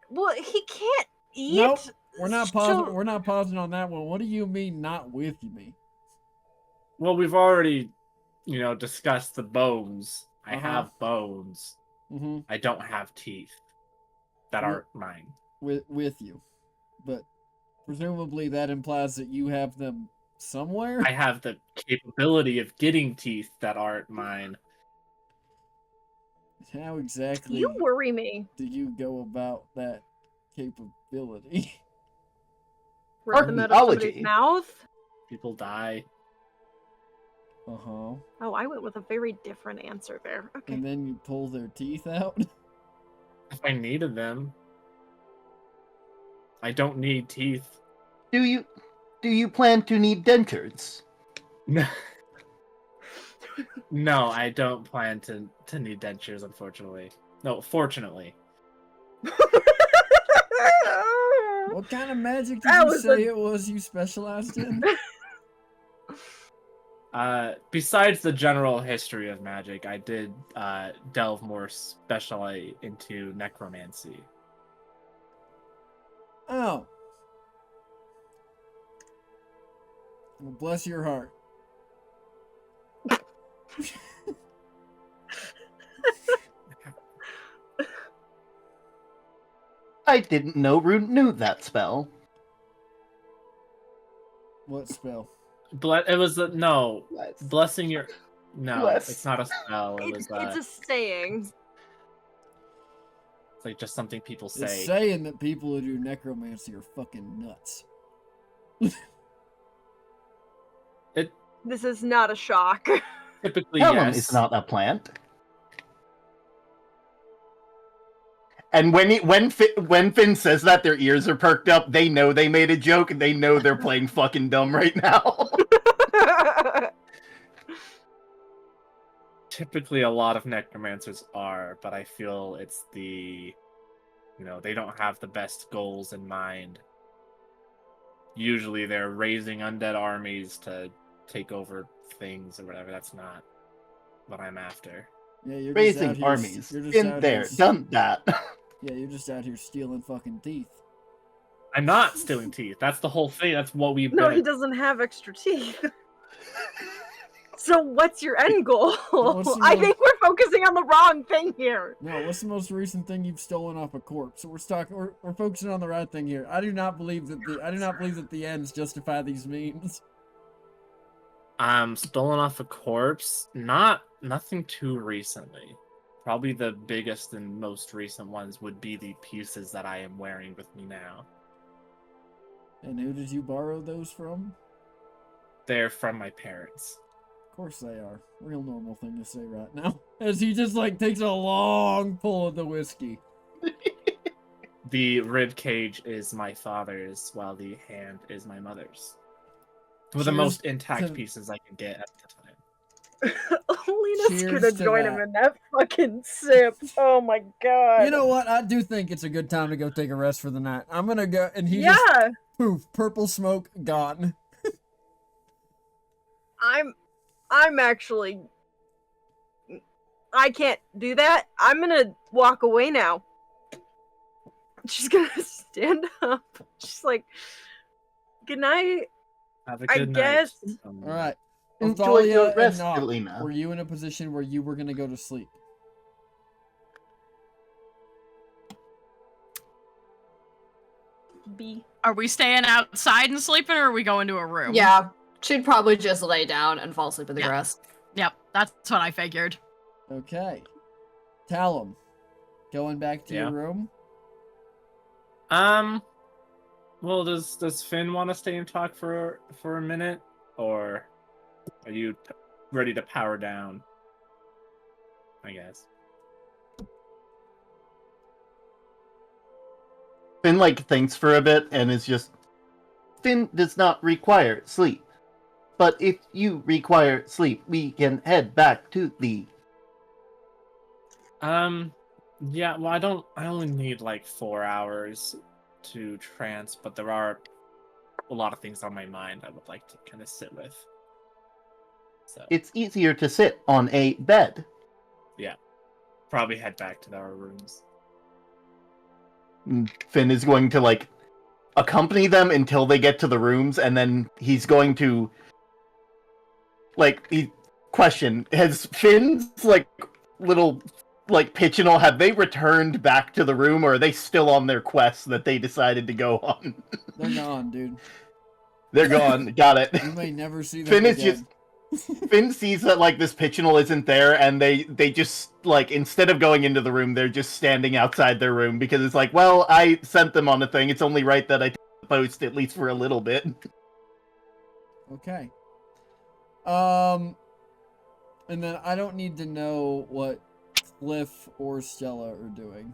Well, he can't eat. nope. We're not pausing. so- We're not pausing on that one. What do you mean not with me? Well, we've already discussed the bones. I Uh-huh. have bones. Mm-hmm. I don't have teeth that Well- aren't mine. With you, but presumably that implies that you have them somewhere. I have the capability of getting teeth that aren't mine. How exactly You worry me. do you go about that capability? Rip them out of somebody's Archaeology. mouth. People die. Uh-huh. Oh, I went with a very different answer there. Okay. And then you pull their teeth out? If I needed them. I don't need teeth. Do you plan to need dentures? No. No, I don't plan to need dentures, unfortunately. No, fortunately. What kind of magic did That you was say it was you specialized in? Besides the general history of magic, I did delve more specially into necromancy. Oh. Well, bless your heart. I didn't know Rune knew that spell. What spell? It was no Bless. blessing your. No, Bless. it's not a spell. It It's was a saying. it's like just something people It's say. saying that people who do necromancy are fucking nuts. This is not a shock. Typically, Tell yes. them it's not a plant. And when Finn says that, their ears are perked up. They know they made a joke, and they know they're playing fucking dumb right now. Typically, a lot of necromancers are, but I feel it's they don't have the best goals in mind. Usually, they're raising undead armies to take over things or whatever. That's not what I'm after. Yeah, you're just out Raising here, armies. You're just Been out there, here, done that. Yeah, you're just out here stealing fucking teeth. I'm not stealing teeth. That's the whole thing. That's what we've No, been. he doesn't have extra teeth. So what's your end goal? What's the I most- think we're focusing on the wrong thing here. No, what's the most recent thing you've stolen off a corpse? We're focusing on the right thing here. I do not believe that the ends justify these means. Stolen off a corpse. Nothing too recently. Probably the biggest and most recent ones would be the pieces that I am wearing with me now. And who did you borrow those from? They're from my parents. Of course they are. Real normal thing to say right now. As he just takes a long pull of the whiskey. The rib cage is my father's, while the hand is my mother's. With the Cheers most intact to- pieces I can get at the time. Lena's Cheers gonna to join that. him in that fucking sip. Oh my god. You know what? I do think it's a good time to go take a rest for the night. I'm gonna go, and he Yeah, just poof, purple smoke gone. I'm actually. I can't do that. I'm gonna walk away now. She's gonna stand up. She's like, "Good night." Have a I good guess- night. All right. Enjoy Othalia your and rest, Noct, Elena. were you in a position where you were gonna go to sleep? B. Are we staying outside and sleeping, or are we going to a room? Yeah, she'd probably just lay down and fall asleep in the Yeah. grass. Yep, that's what I figured. Okay. Talum, going back to Yeah. your room. Well, does Finn want to stay and talk for a minute, or are you ready to power down? I guess. Finn thinks for a bit and is just, Finn does not require sleep. But if you require sleep, we can head back to the... Yeah. Well, I only need 4 hours to trance, but there are a lot of things on my mind I would like to kind of sit with. So It's easier to sit on a bed. probably head back to our rooms. Finn is going to accompany them until they get to the rooms, and then he's going to question, has Finn's little Pichinal, have they returned back to the room, or are they still on their quest that they decided to go on? They're gone, dude. They're gone. Got it. You may never see them Finn is again. Finn sees that this Pichinal isn't there, and they just instead of going into the room, they're just standing outside their room because it's well, I sent them on a thing. It's only right that I take the post at least for a little bit. Okay. And then I don't need to know what Cliff or Stella are doing.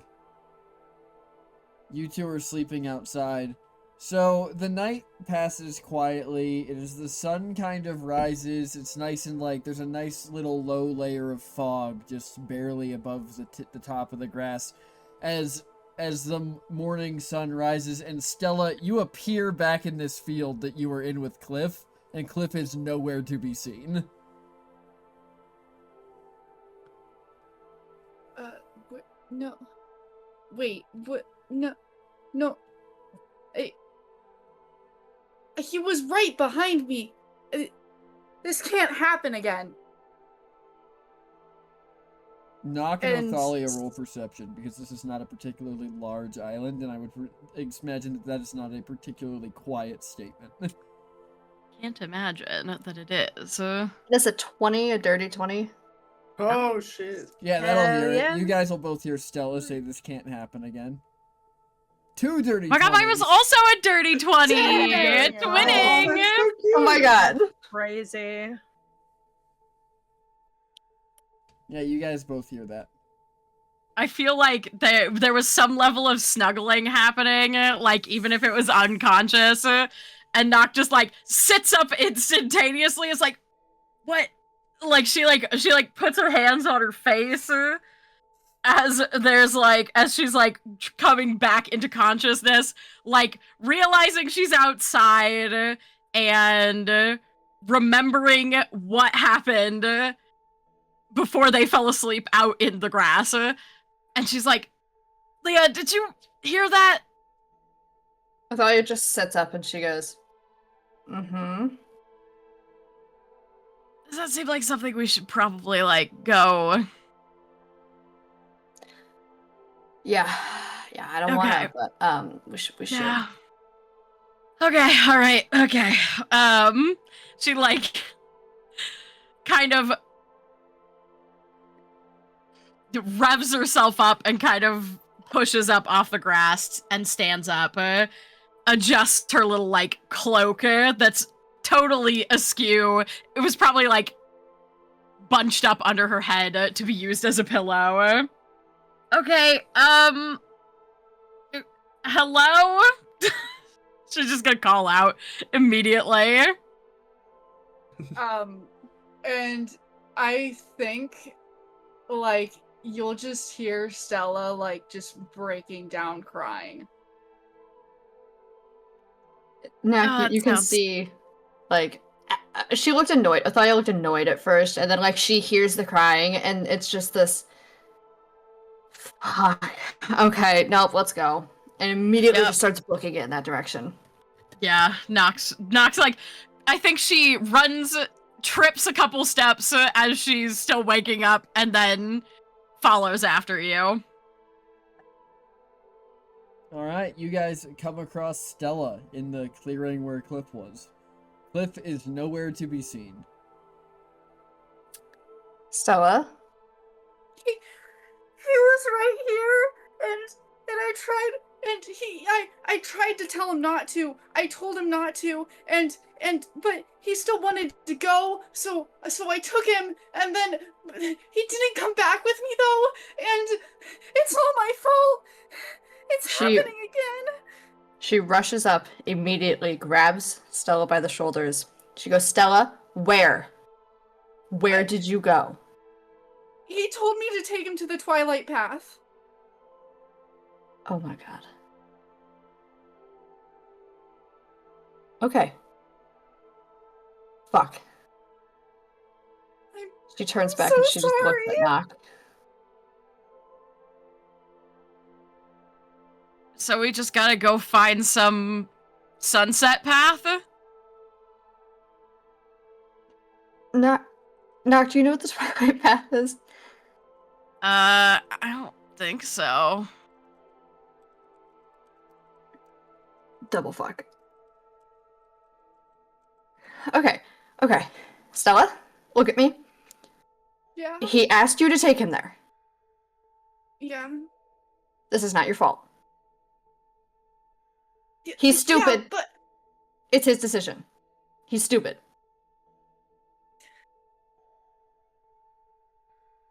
You two are sleeping outside. So the night passes quietly. It is the sun kind of rises. It's nice and like there's a nice little low layer of fog just barely above the top of the grass as the morning sun rises. And Stella, you appear back in this field that you were in with Cliff, and Cliff is nowhere to be seen. No. Wait, what? No. No. He was right behind me. This can't happen again. Nock and Othalia roll perception, because this is not a particularly large island, and I would imagine that that is not a particularly quiet statement. Can't imagine that it is. That's a 20, a dirty 20. Oh shit. Yeah, that'll Hell hear yeah. it. You guys will both hear Stella say this can't happen again. 2 dirty My god, mine was 20s. also a dirty 20! Dang. It's winning! Oh my god. Crazy. Yeah, you guys both hear that. I feel like there was some level of snuggling happening, like even if it was unconscious, and Nock just like sits up instantaneously. It's like, what? Like she puts her hands on her face as she's like coming back into consciousness, like realizing she's outside and remembering what happened before they fell asleep out in the grass. And she's like, Leah, did you hear that? Athalia just sits up and she goes, mm-hmm. Does that seem like something we should probably, like, go? Yeah, I don't want to, but we should. Yeah. Okay, alright, okay. She, like, kind of revs herself up and kind of pushes up off the grass and stands up, adjusts her little, like, cloak that's totally askew. It was probably, like, bunched up under her head to be used as a pillow. Okay, hello? She's just gonna call out immediately. And I think, like, you'll just hear Stella, like, just breaking down crying. Now you can see, like, she looked annoyed. Athalia looked annoyed at first, and then, like, she hears the crying, and it's just this, okay, nope, let's go. And immediately just starts booking it in that direction. Yeah, Nox, like, I think she trips a couple steps as she's still waking up, and then follows after you. Alright, you guys come across Stella in the clearing where Cliff was. Cliff is nowhere to be seen. Stella? He was right here, and I tried, and I tried to tell him not to. I told him not to, but he still wanted to go, so I took him, and then he didn't come back with me though, and it's all my fault. It's happening again. She rushes up, immediately grabs Stella by the shoulders. She goes, Stella, where? Where did you go? He told me to take him to the Twilight Path. Oh my god. Okay. Fuck. She turns back and she just looks at Nock. So we just gotta go find some sunset path? Nock, do you know what the Twilight Path is? I don't think so. Double fuck. Okay. Stella, look at me. Yeah. He asked you to take him there. Yeah. This is not your fault. He's stupid. Yeah, but It's his decision. He's stupid.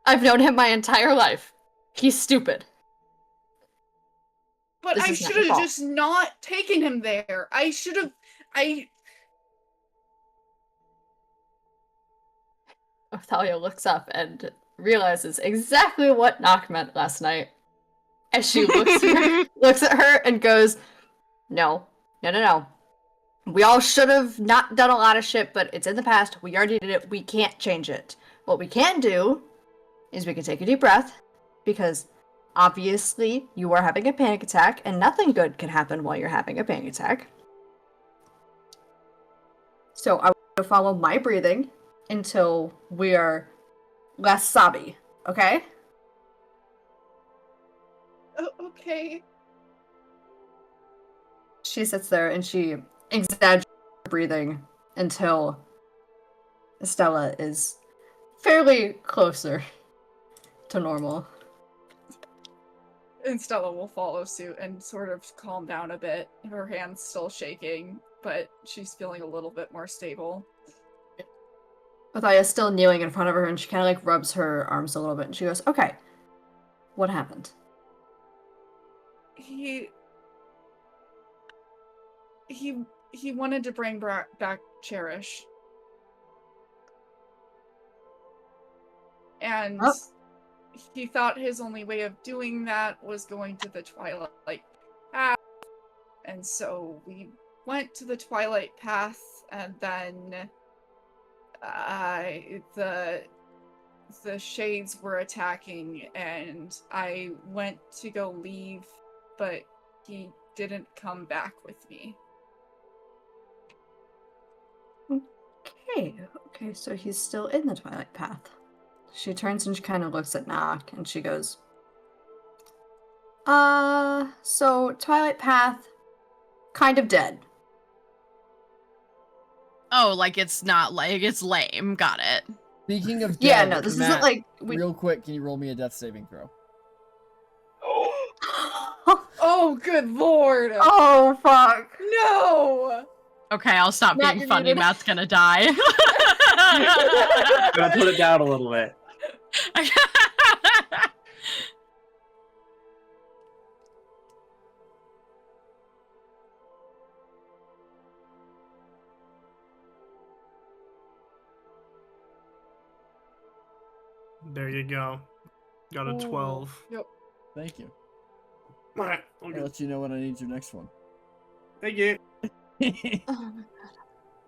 I've known him my entire life. He's stupid. But This I is not should your have fault. just not taken him there. I should have. Othalia looks up and realizes exactly what Knock meant last night. As she looks at her and goes, No. We all should have not done a lot of shit, but it's in the past. We already did it. We can't change it. What we can do is we can take a deep breath, because obviously you are having a panic attack, and nothing good can happen while you're having a panic attack. So I will follow my breathing until we are less sobby, okay? Okay. She sits there and she exaggerates her breathing until Estella is fairly closer to normal. And Stella will follow suit and sort of calm down a bit. Her hand's still shaking, but she's feeling a little bit more stable. Othalia's still kneeling in front of her, and she kind of like rubs her arms a little bit, and she goes, "Okay, what happened?" He wanted to bring back Cherish. And he thought his only way of doing that was going to the Twilight Path. And so we went to the Twilight Path, and then the shades were attacking, and I went to go leave, but he didn't come back with me. Okay, so he's still in the Twilight Path. She turns and she kind of looks at Nock, and she goes, so Twilight Path, kind of dead. Oh, like it's not like it's lame. Got it. Speaking of Yeah, dead, no, this Matt, isn't like real quick, can you roll me a death saving throw? Oh, good lord! Oh, fuck. No! Okay, I'll stop Matt, being you're funny. muted. Matt's gonna die. Gonna put it down a little bit. There you go. Got a 12. Yep. Thank you. Alright, I'll okay. let you know when I need your next one. Thank you. Oh my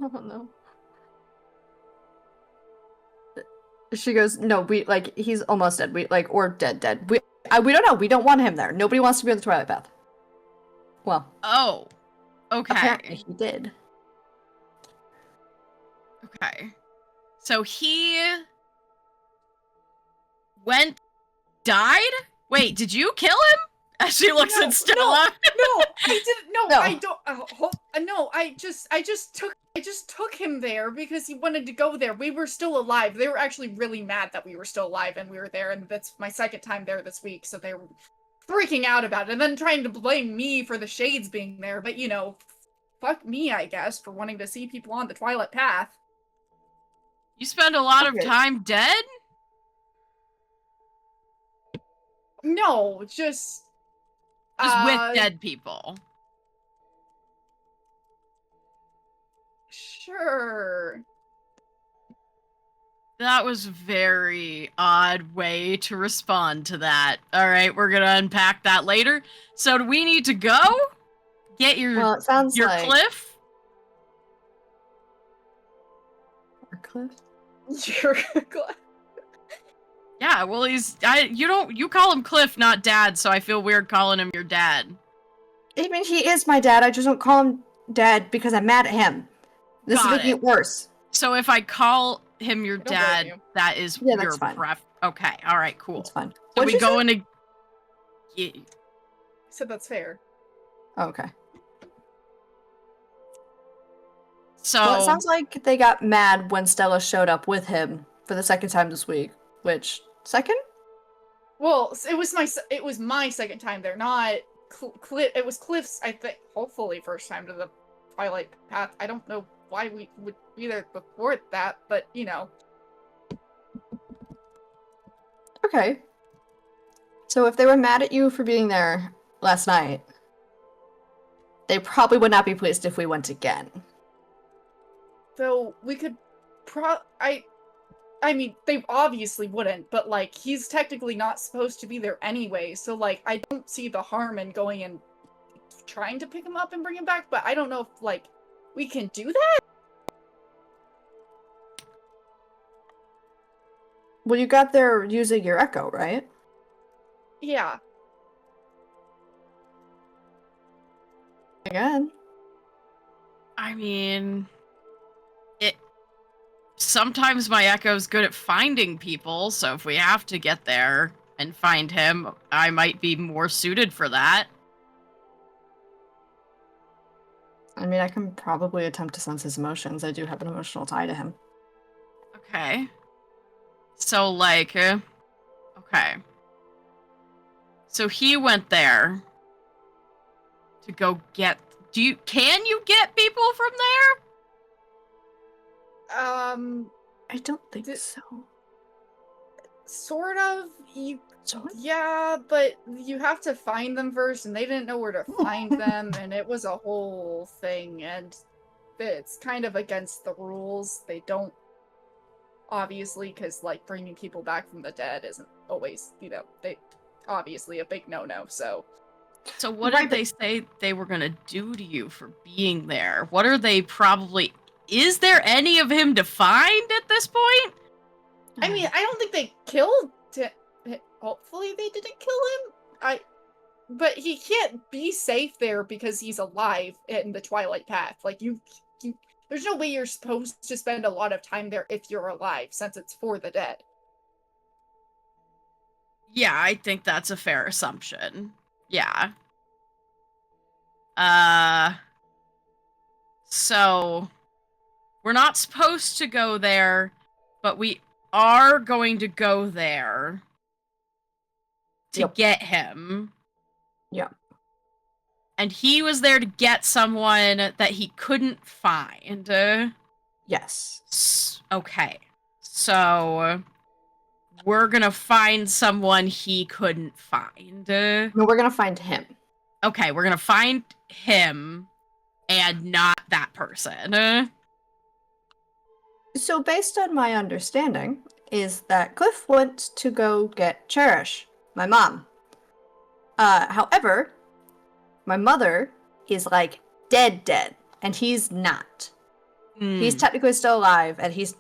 god. Oh no. She goes, no, he's almost dead. Or dead. We don't know. We don't want him there. Nobody wants to be on the Twilight Path. Well, Oh. Okay. apparently he did. Okay. So he died? Wait, did you kill him? As she looks at Stella. No, I didn't. No, No. I don't. No, I just took him there because he wanted to go there. We were still alive. They were actually really mad that we were still alive and we were there, and that's my second time there this week, so they were freaking out about it and then trying to blame me for the shades being there. But fuck me, I guess, for wanting to see people on the Twilight Path. You spend a lot of Okay. time dead? No, just With dead people. Sure. That was a very odd way to respond to that. Alright, we're gonna unpack that later. So do we need to go? Get Well, it sounds your like cliff? Cliff. Yeah, well you call him Cliff, not Dad, so I feel weird calling him your dad. I mean, he is my dad. I just don't call him dad because I'm mad at him. This is Got making it worse. So if I call him your don't blame dad, you. that is Yeah, your that's fine. Okay, alright, cool. It's fine. So What'd we you go say? into... Yeah. So that's fair. Oh, okay. So... Well, it sounds like they got mad when Stella showed up with him for the second time this week. Which, second? Well, it was my second time there, not Cliff. It was Cliff's, I think, hopefully first time to the Twilight Path. I don't know why we would be there before that, but Okay. So if they were mad at you for being there last night, they probably would not be pleased if we went again. Though we could I mean, they obviously wouldn't, but, like, he's technically not supposed to be there anyway, so, like, I don't see the harm in going and trying to pick him up and bring him back, but I don't know if, like, we can do that? Well, you got there using your echo, right? Yeah. Again. I mean, sometimes my echo's good at finding people, so if we have to get there and find him, I might be more suited for that. I mean, I can probably attempt to sense his emotions. I do have an emotional tie to him. Okay. So, like, okay. So he went there to go get... Can you get people from there? I don't think so. Sort of. Yeah, but you have to find them first, and they didn't know where to find them, and it was a whole thing, and it's kind of against the rules. They don't, obviously, because, like, bringing people back from the dead isn't always, they obviously a big no-no, so... So what did they say they were gonna do to you for being there? What are they probably... Is there any of him to find at this point? I mean, I don't think they killed him. Hopefully they didn't kill him. But he can't be safe there because he's alive in the Twilight Path. Like, there's no way you're supposed to spend a lot of time there if you're alive, since it's for the dead. Yeah, I think that's a fair assumption. Yeah. So... We're not supposed to go there, but we are going to go there to get him. Yep. And he was there to get someone that he couldn't find. Yes. Okay. So we're gonna find someone he couldn't find. No, we're gonna find him. Okay, we're gonna find him and not that person. So based on my understanding, is that Cliff went to go get Cherish, my mom. However, my mother is, like, dead, and he's not. He's technically still alive, and he's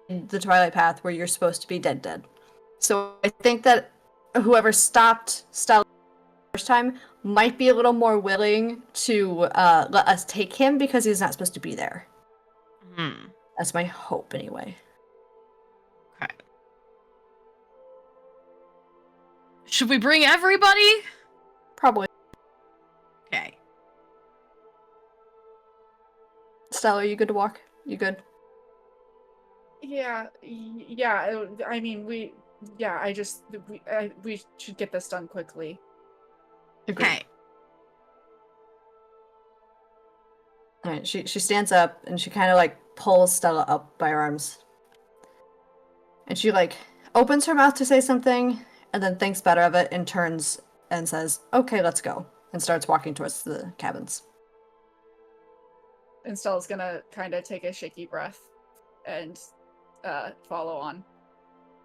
in the Twilight Path where you're supposed to be dead. So I think that whoever stopped Stella the first time might be a little more willing to let us take him because he's not supposed to be there. That's my hope, anyway. Okay. Should we bring everybody? Probably. Okay. Stella, are you good to walk? You good? Yeah, I mean, we should get this done quickly. Okay. Alright, she stands up and she kind of, like, pulls Stella up by her arms. And she, like, opens her mouth to say something and then thinks better of it and turns and says, "Okay, let's go," and starts walking towards the cabins. And Stella's gonna kind of take a shaky breath and follow on.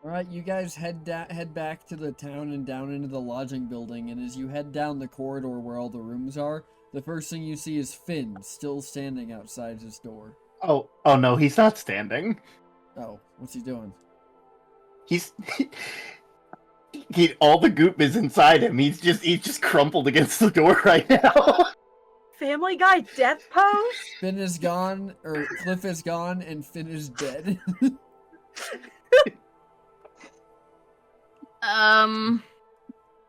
Alright, you guys head back to the town and down into the lodging building, and as you head down the corridor where all the rooms are, the first thing you see is Finn, still standing outside his door. Oh no, he's not standing. Oh, what's he doing? He's all the goop is inside him. He's just crumpled against the door right now. Family Guy death pose? Finn is gone, or Cliff is gone, and Finn is dead.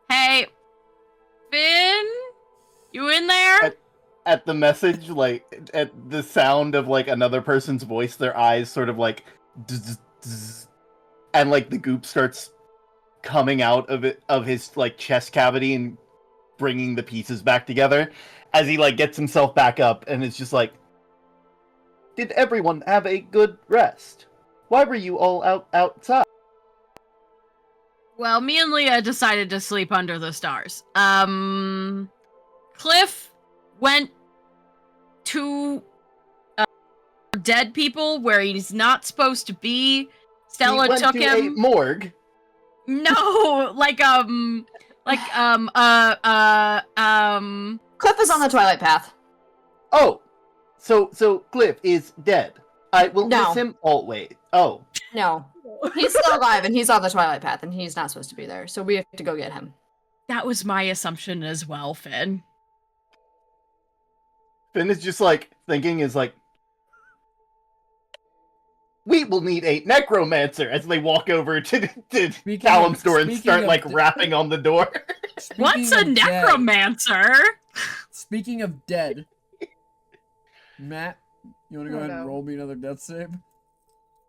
Hey, Finn? You in there? At the message, like, at the sound of, like, another person's voice, their eyes sort of, like, and, like, the goop starts coming out of his, like, chest cavity and bringing the pieces back together as he, like, gets himself back up, and it's just like, did everyone have a good rest? Why were you all outside? Well, me and Leah decided to sleep under the stars. Cliff went to dead people where he's not supposed to be. Stella He went took to him. a morgue. No, Cliff is on the Twilight Path. Oh, so Cliff is dead. I will No. miss him. Oh wait. Oh, No. He's still alive, and he's on the Twilight Path, and he's not supposed to be there, so we have to go get him. that was my assumption as well, Finn. Finn is just like thinking is like, we will need a necromancer as they walk over to Callum's door and speaking start of like the- rapping on the door. What's Speaking a of dead- necromancer? Speaking of dead, Matt, you want to go Oh, ahead and no. roll me another death save?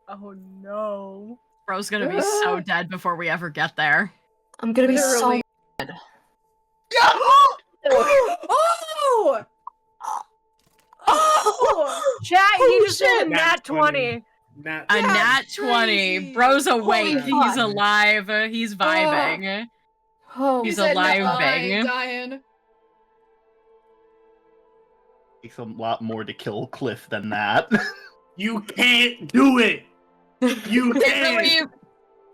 Oh no. Bro's gonna be so dead before we ever get there. I'm gonna be Literally. so dead. Oh! Oh! Chat, he Holy just rolled a shit. nat 20. Nat A That's nat 20. crazy. Bro's awake. Holy He's fuck. alive. He's vibing. Oh, He's said alive, no, bang. Dying. Takes a lot more to kill Cliff than that. You can't do it. You It can't. really,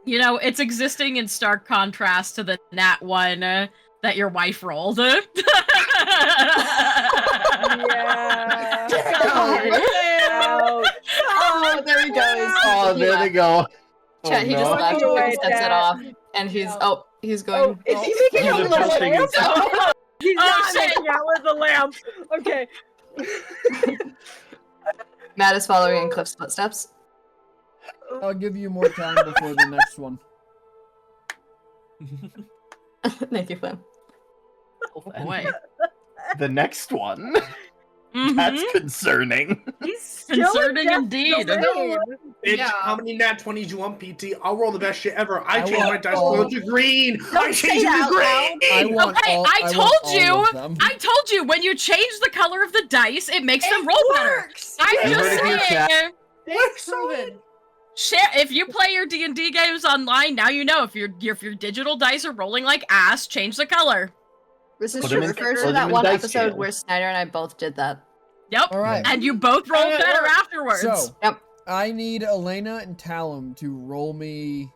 you know, it's existing in stark contrast to the nat 1 that your wife rolled. Yeah. Ouch. Oh, there he goes. Oh, He there they left. go. Chat, he just no. left. Go He away, steps it Chat. off, and he's he's going. Oh, is he making He's out with a adjusting lamp? himself. He's Oh, not shit. making out with the lamp. Okay. Matt is following in Cliff's footsteps. I'll give you more time before the next one. Thank you, Flynn. Oh boy. The next one. Mhm. That's concerning. He's still Concerning in death indeed. domain. Bitch, Yeah. how many nat 20s you want, PT? I'll roll the best shit ever. I I changed my want dice all- roll to green. I Don't say changed it that to out green. I want Okay, all, I want told all you. of them. I told you, when you change the color of the dice, it makes them It roll better. works. I'm You just heard it here, saying. It's proven. Share if you play your D&D games online, now you know if your digital dice are rolling like ass, change the color. This is Put true. him in- Refers put to him that in one dice episode jail. where Snyder and I both did that. Yep. All right. And you both rolled And it better worked. afterwards. So, Yep. I need Elena and Talum to roll me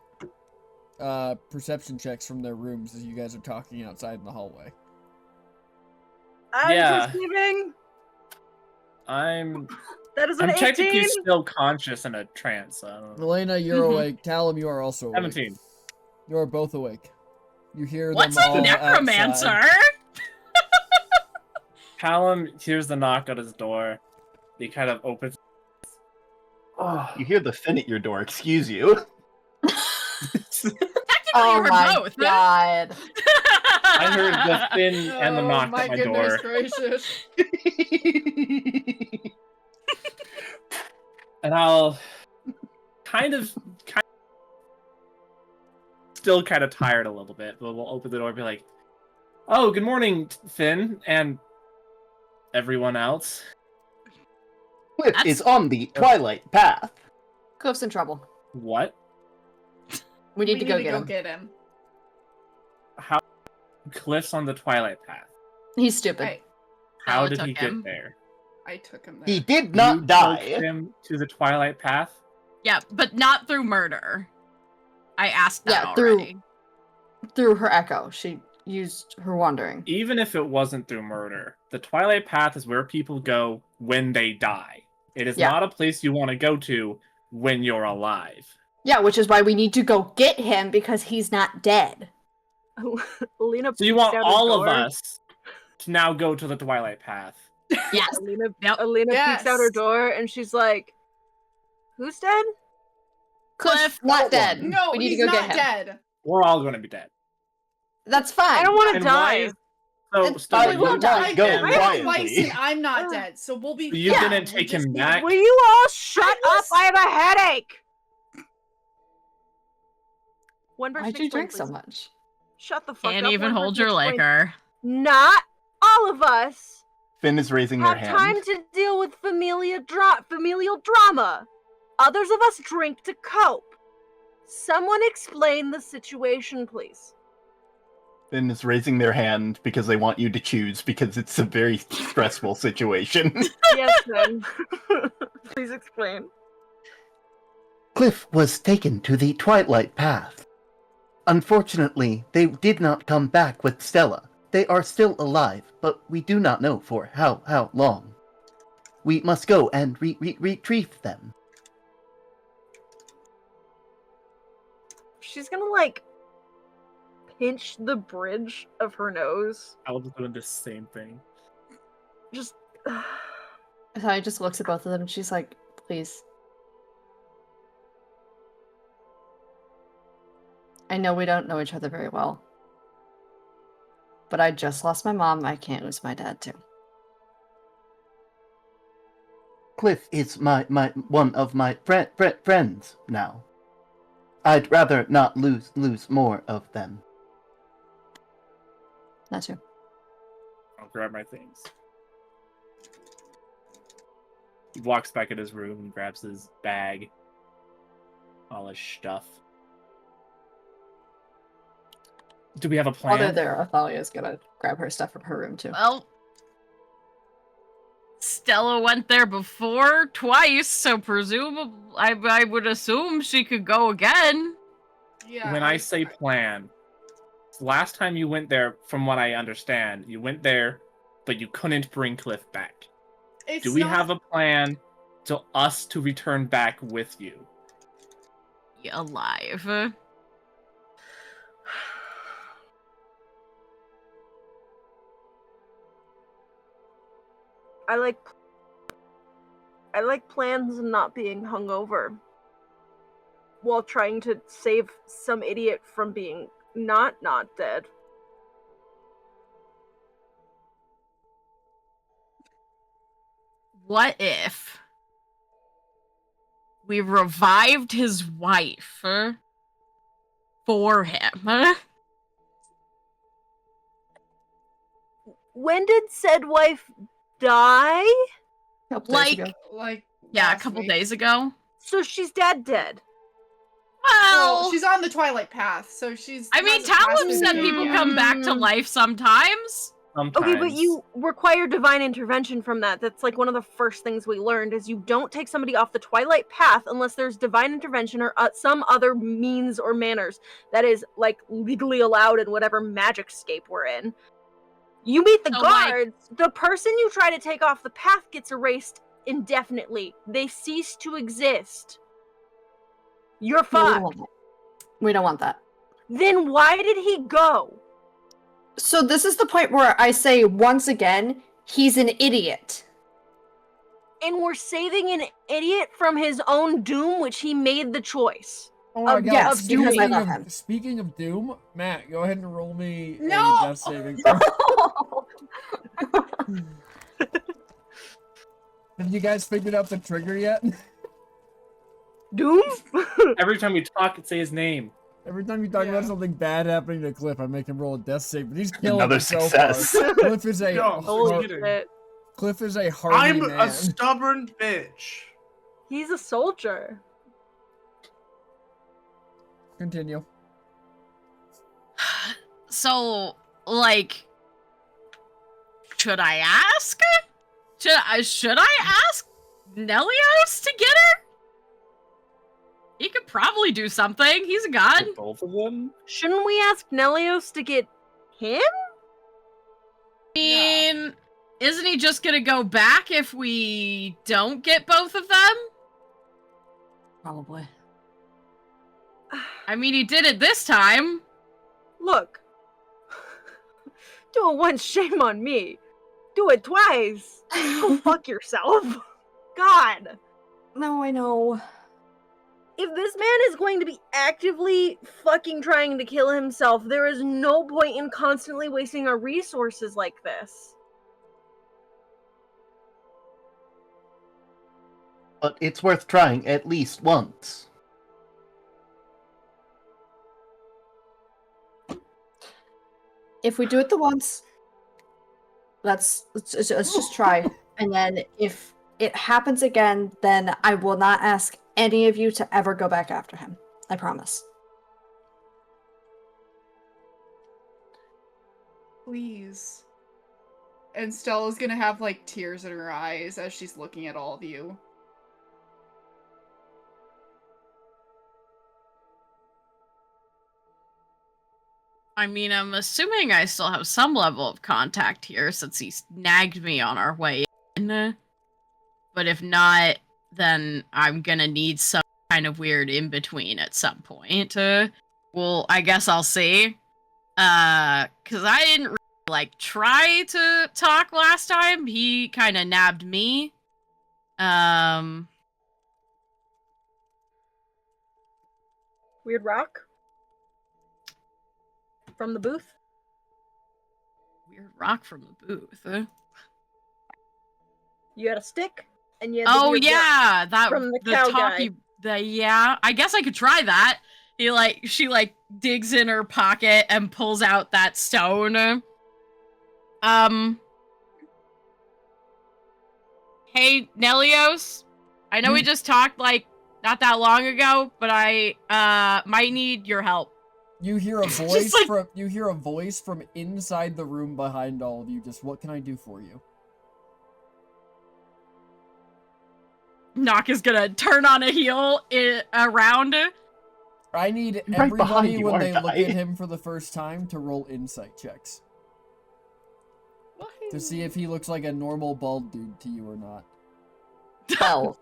perception checks from their rooms as you guys are talking outside in the hallway. I'm Yeah. perceiving. I'm That is an I'm 18. technically still conscious in a trance. So I don't know. Elena, you're Mhm. awake. Talum, you are also awake. 17. You are both awake. You hear What's them a all necromancer? outside. Callum hears the knock at his door. He kind of opens. Oh, You hear the Finn at your door. Excuse you. Technically, Oh you were my both. god. I heard the Finn and the Oh, knock my at my goodness door. gracious. And I'll kind of still kind of tired a little bit, but we'll open the door and be like, "Oh, good morning, Finn, and everyone else." Cliff That's- is on the Twilight Path. Cliff's in trouble. What? We need to go get him. get him. How? Cliff's on the Twilight Path. He's stupid. How Stella did took he him. get there? I took him there. He did not You took die. him to the Twilight Path. Yeah, but not through murder. I asked that Yeah, through- already. Through her echo. She used her wandering. Even if it wasn't through murder, the Twilight Path is where people go when they die. It is Yeah. not a place you want to go to when you're alive. Yeah, which is why we need to go get him because he's not dead. Alina So you peeks want out her all of door. us to now go to the Twilight Path. Yes. Alina, Yep. Alina peeks out her Yes. door and she's like, "Who's dead?" Cliff, not dead. No, we need he's to go not get him. dead. We're all going to be dead. That's fine. I don't want to And die. why is- So, And Stella, we you won't die. took Go him- I have quietly. twice and I'm not dead, so we'll be. You Yeah, didn't take just him be- back. Will you all shut up? I have a headache. One person Why'd you explain, drink so please. much? Shut the fuck Can't up. even One hold person your explain. liquor. Not all of us Finn is raising their have hand. time to deal with familial drama. Others of us drink to cope. Someone explain the situation, please. Finn is raising their hand because they want you to choose because it's a very stressful situation. Yes, then. Please explain. Cliff was taken to the Twilight Path. Unfortunately, they did not come back with Stella. They are still alive, but we do not know for how long. We must go and retrieve them. She's gonna, like, pinch the bridge of her nose. I was doing the same thing. Just. Thalia just looks at both of them and she's like, please. I know we don't know each other very well. But I just lost my mom. I can't lose my dad, too. Cliff is my one of my friends now. I'd rather not lose more of them. Not too. I'll grab my things. He walks back in his room and grabs his bag. All his stuff. Do we have a plan? While they're there, Athalia's gonna grab her stuff from her room, too. Well, Stella went there before twice, so presumably I would assume she could go again. Yeah. When I say plan, last time you went there, from what I understand, you went there, but you couldn't bring Cliff back. It's Do we not- have a plan to us to return back with you? Alive. I like plans and not being hungover while trying to save some idiot from being not dead. What if we revived his wife for him? When did said wife die? Couple days ago. Like Yeah, a last couple week. days ago. So she's dead. Well, Well, she's on the Twilight Path, so she's. I mean, hasn't passed Talum through said the people gate come yet. back to life sometimes. Sometimes. Okay, but you require divine intervention from that. That's like one of the first things we learned is you don't take somebody off the Twilight Path unless there's divine intervention or some other means or manners that is like legally allowed in whatever magic scape we're in. You meet the So, like- guards, the person you try to take off the path gets erased indefinitely. They cease to exist. You're No, we don't fucked. want that. We don't want that. Then why did he go? So this is the point where I say, once again, he's an idiot. And we're saving an idiot from his own doom, which he made the choice. Oh my Of- god, yes, because I love him. speaking of Doom, Matt, go ahead and roll me No! a death saving throw. Have you guys figured out the trigger yet? Doom? Every time you talk, say his name. Every time you talk about Yeah. something bad happening to Cliff, I make him roll a death save, but he's killing Another it so success. far. Cliff is a No, Holy kidding. shit. Cliff is a hardy I'm man. a stubborn bitch. He's a soldier. Continue. So, like, should I ask? Should I ask Nelios to get her? He could probably do something. He's a god. Both of them? Shouldn't we ask Nelios to get him? I mean, isn't he just gonna go back if we don't get both of them? Probably. I mean, he did it this time. Look. Do it once, shame on me. Do it twice. Go fuck yourself. God. No, I know. If this man is going to be actively fucking trying to kill himself, there is no point in constantly wasting our resources like this. But it's worth trying at least once. If we do it the once, let's just try. And then if it happens again, then I will not ask any of you to ever go back after him. I promise. Please. And Stella's gonna have, like, tears in her eyes as she's looking at all of you. I mean, I'm assuming I still have some level of contact here since he snagged me on our way in. But if not, then I'm gonna need some kind of weird in-between at some point. Well, I guess I'll see. Cause I didn't really, like, try to talk last time. He kind of nabbed me. Weird rock from the booth. Weird rock from the booth. You had a stick, and you had the Oh weird rock yeah, that from the the cow talkie. guy. Yeah, I guess I could try that. She digs in her pocket and pulls out that stone. Hey Nelios, I know we just talked not that long ago, but I might need your help. You hear a voice from inside the room behind all of you. Just, what can I do for you? Nock is gonna turn on a heel around. I need I'm right behind everybody you, when they aren't look I? at him for the first time to roll insight checks. To see if he looks like a normal bald dude to you or not. 12.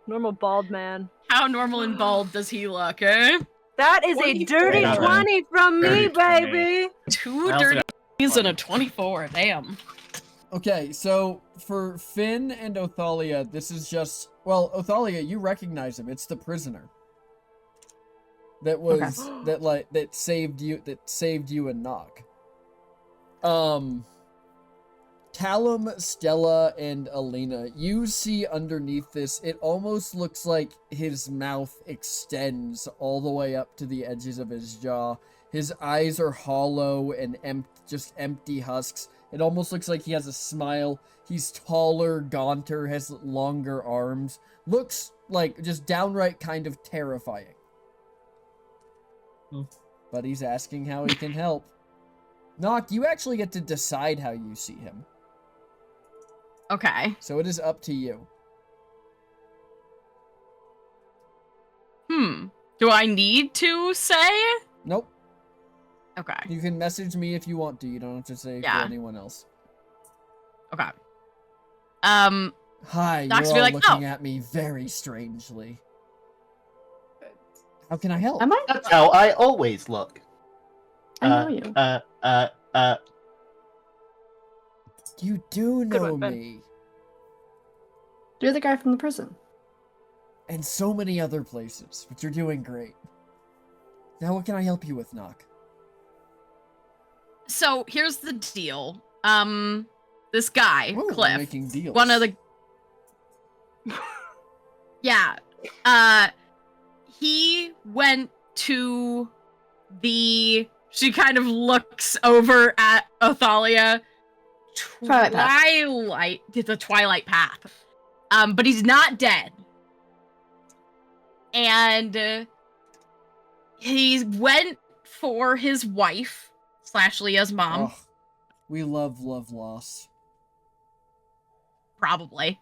Normal bald man. How normal and bald does he look, eh? That is a 24. dirty Yeah, 20 from me, dirty 20. baby. Two I also dirty got 20s and a 20. 24, damn. Okay, so for Finn and Othalia, this is just... Well, Othalia, you recognize him. It's the prisoner. That was... that saved you and Nock. Callum, Stella, and Alina, you see underneath this, it almost looks like his mouth extends all the way up to the edges of his jaw. His eyes are hollow and just empty husks. It almost looks like he has a smile. He's taller, gaunter, has longer arms. Looks like just downright kind of terrifying. But he's asking how he can help. Nock, you actually get to decide how you see him. Okay. So it is up to you. Do I need to say? Nope. Okay. You can message me if you want to. You don't have to say Yeah. for anyone else. Okay. Hi, Nox you're be all like, looking "Oh." at me very strangely. How can I help? Am I? That's how I always look. I know you. You do Good know one, Ben. me. You're the guy from the prison. And so many other places, but you're doing great. Now what can I help you with, Nock? So here's the deal. This guy, Ooh, we're Cliff, making deals. one of the yeah, he went to she kind of looks over at Othalia. The Twilight Path. But he's not dead. And he went for his wife / Leah's mom. Oh, we love loss. Probably.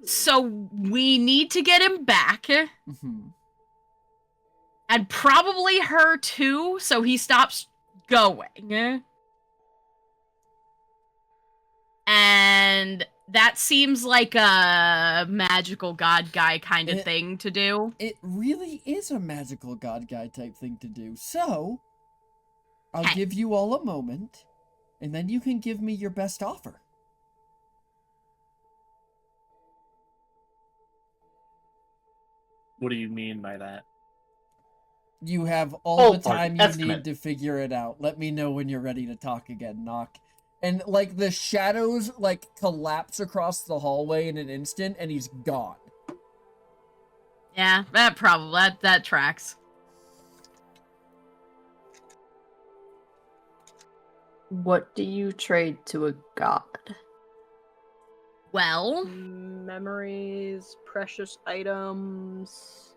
So we need to get him back. And probably her too, so he stops going. And that seems like a magical god guy kind of thing to do. It really is a magical god guy type thing to do. So, I'll give you all a moment, and then you can give me your best offer. What do you mean by that? You have all the Ballpark time you estimate. need to figure it out. Let me know when you're ready to talk again, Nock. And, like, the shadows, like, collapse across the hallway in an instant, and he's gone. Yeah, that tracks. What do you trade to a god? Well, Memories, precious items,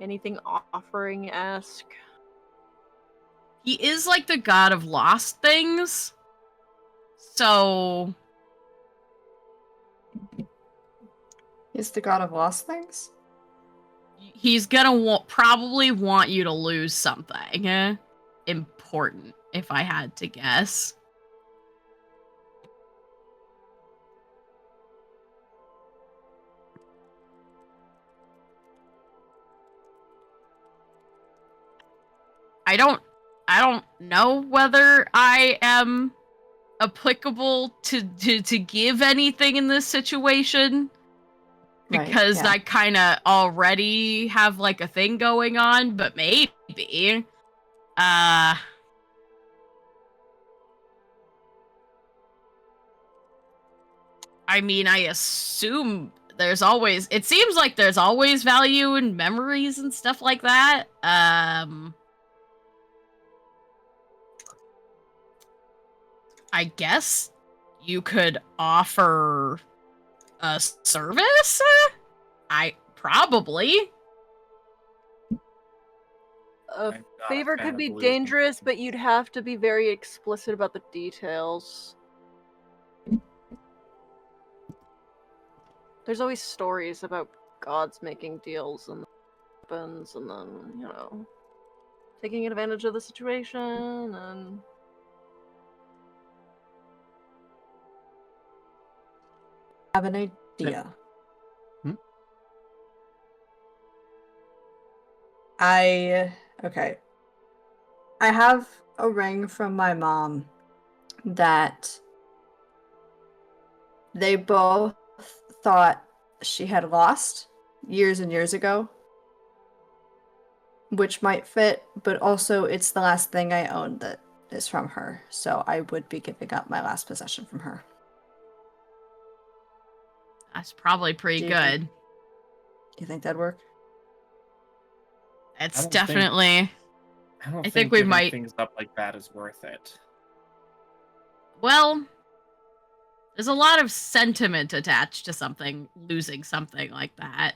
anything offering-esque. he is like the god of lost things. So He's the god of lost things? he's gonna probably want you to lose something important, if I had to guess. I don't know whether I am applicable to give anything in this situation, because Right, yeah. I kind of already have like a thing going on, but maybe. I mean, I assume it seems like there's always value in memories and stuff like that. I guess you could offer a service? I probably. A I'm not a favor fan could of be losing. dangerous, but you'd have to be very explicit about the details. There's always stories about gods making deals and happens, and then, you know, taking advantage of the situation, and... I have an idea. Hmm? Okay. I have a ring from my mom that they both thought she had lost years and years ago, which might fit, but also it's the last thing I own that is from her, so I would be giving up my last possession from her. That's probably pretty Do you good. think- Do you think that'd work? It's I don't definitely. I don't I think think we giving might- things up like that is worth it. Well, there's a lot of sentiment attached to losing something like that.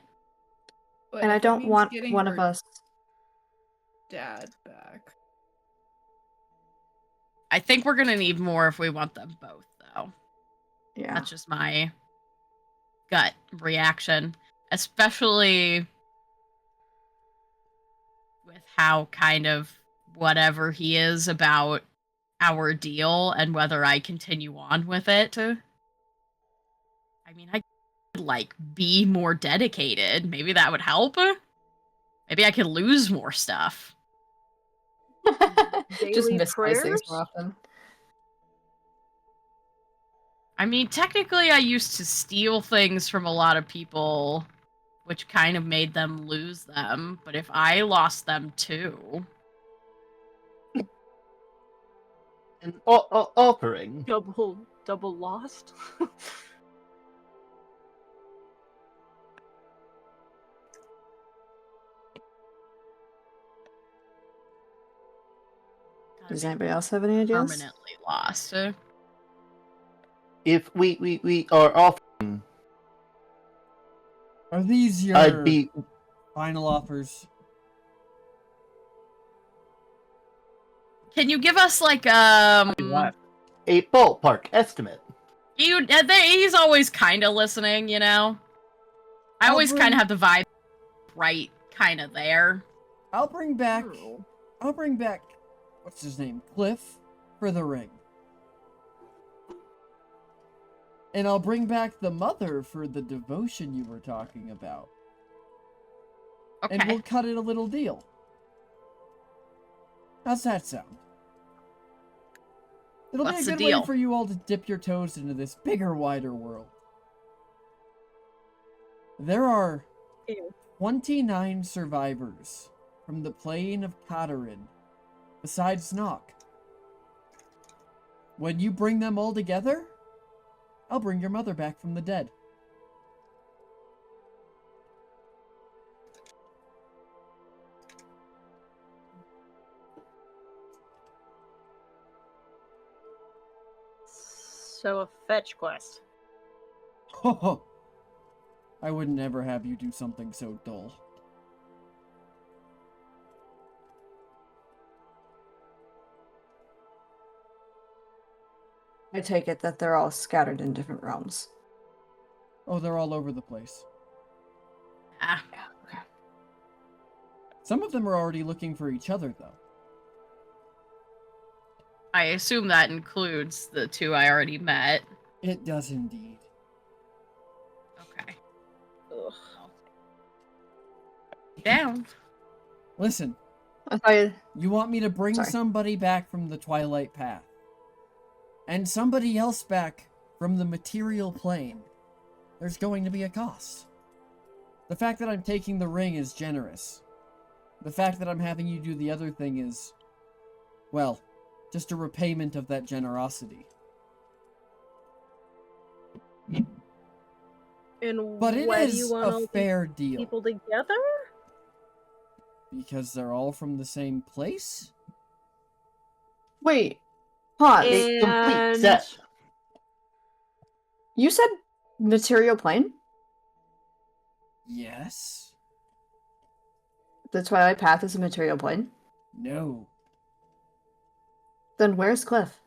But And I if it don't means want getting one her of us. dad back. I think we're gonna need more if we want them both, though. Yeah. That's just my gut reaction, especially with how kind of whatever he is about our deal and whether I continue on with it. I mean, I could, like, be more dedicated. Maybe that would help. Maybe I could lose more stuff. Just Daily misplace things prayers? more often. I mean, technically, I used to steal things from a lot of people, which kind of made them lose them. But if I lost them too... An offering. Double lost? Does anybody else have any ideas? Permanently lost. If we are offering, Are these your I'd be final offers? Can you give us like What? a ballpark estimate. he's always kind of listening, you know. I I'll always bring- kind of have the vibe right kind of there. I'll bring back. Oh. I'll bring back. What's his name? Cliff for the ring. And I'll bring back the mother for the devotion you were talking about. Okay. And we'll cut it a little deal. How's that sound? It'll What's be the a good way deal? for you all to dip your toes into this bigger, wider world. There are Ew. 29 survivors from the plane of Katarin, besides Nock. When you bring them all together, I'll bring your mother back from the dead. So a fetch quest. I would never have you do something so dull. I take it that they're all scattered in different realms. Oh, they're all over the place. Ah, Yeah, okay. Some of them are already looking for each other, though. I assume that includes the two I already met. It does indeed. Okay. Ugh. Down. Listen, I thought you want me to bring Sorry. somebody back from the Twilight Path. And somebody else back from the material plane. There's going to be a cost. The fact that I'm taking the ring is generous. The fact that I'm having you do the other thing is, well, just a repayment of that generosity. And But it why do you is want all a these fair deal. people together? Because they're all from the same place? Wait, pause. A complete And set. You said material plane? Yes. The Twilight Path is a material plane? No. Then where's Cliff?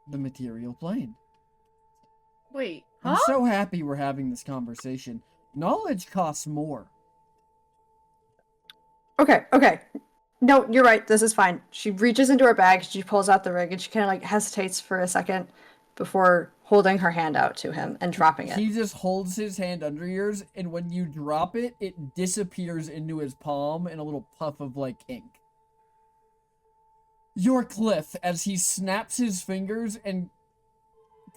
The material plane. Wait, I'm huh? so happy we're having this conversation. Knowledge costs more. Okay. No, you're right. This is fine. She reaches into her bag, she pulls out the ring, and she kind of like hesitates for a second before holding her hand out to him and dropping it. He just holds his hand under yours, and when you drop it, it disappears into his palm in a little puff of, like, ink. You're Cliff, as he snaps his fingers, and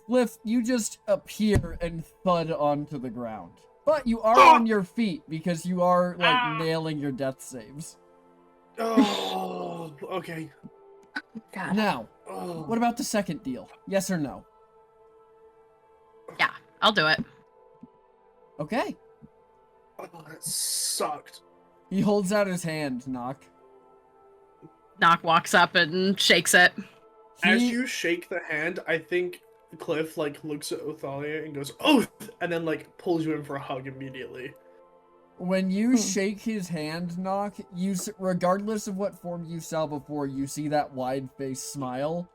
Cliff, you just appear and thud onto the ground. But you are on your feet, because you are, like, nailing your death saves. Oh, okay. God. Now, Oh. what about the second deal? Yes or no? Yeah, I'll do it. Okay. Oh, that sucked. He holds out his hand, Knock. Nock walks up and shakes it. As He- you shake the hand, I think Cliff like looks at Othalia and goes, "Oath!" and then like pulls you in for a hug immediately. When you shake his hand, Knock, regardless of what form you saw before, you see that wide-faced smile.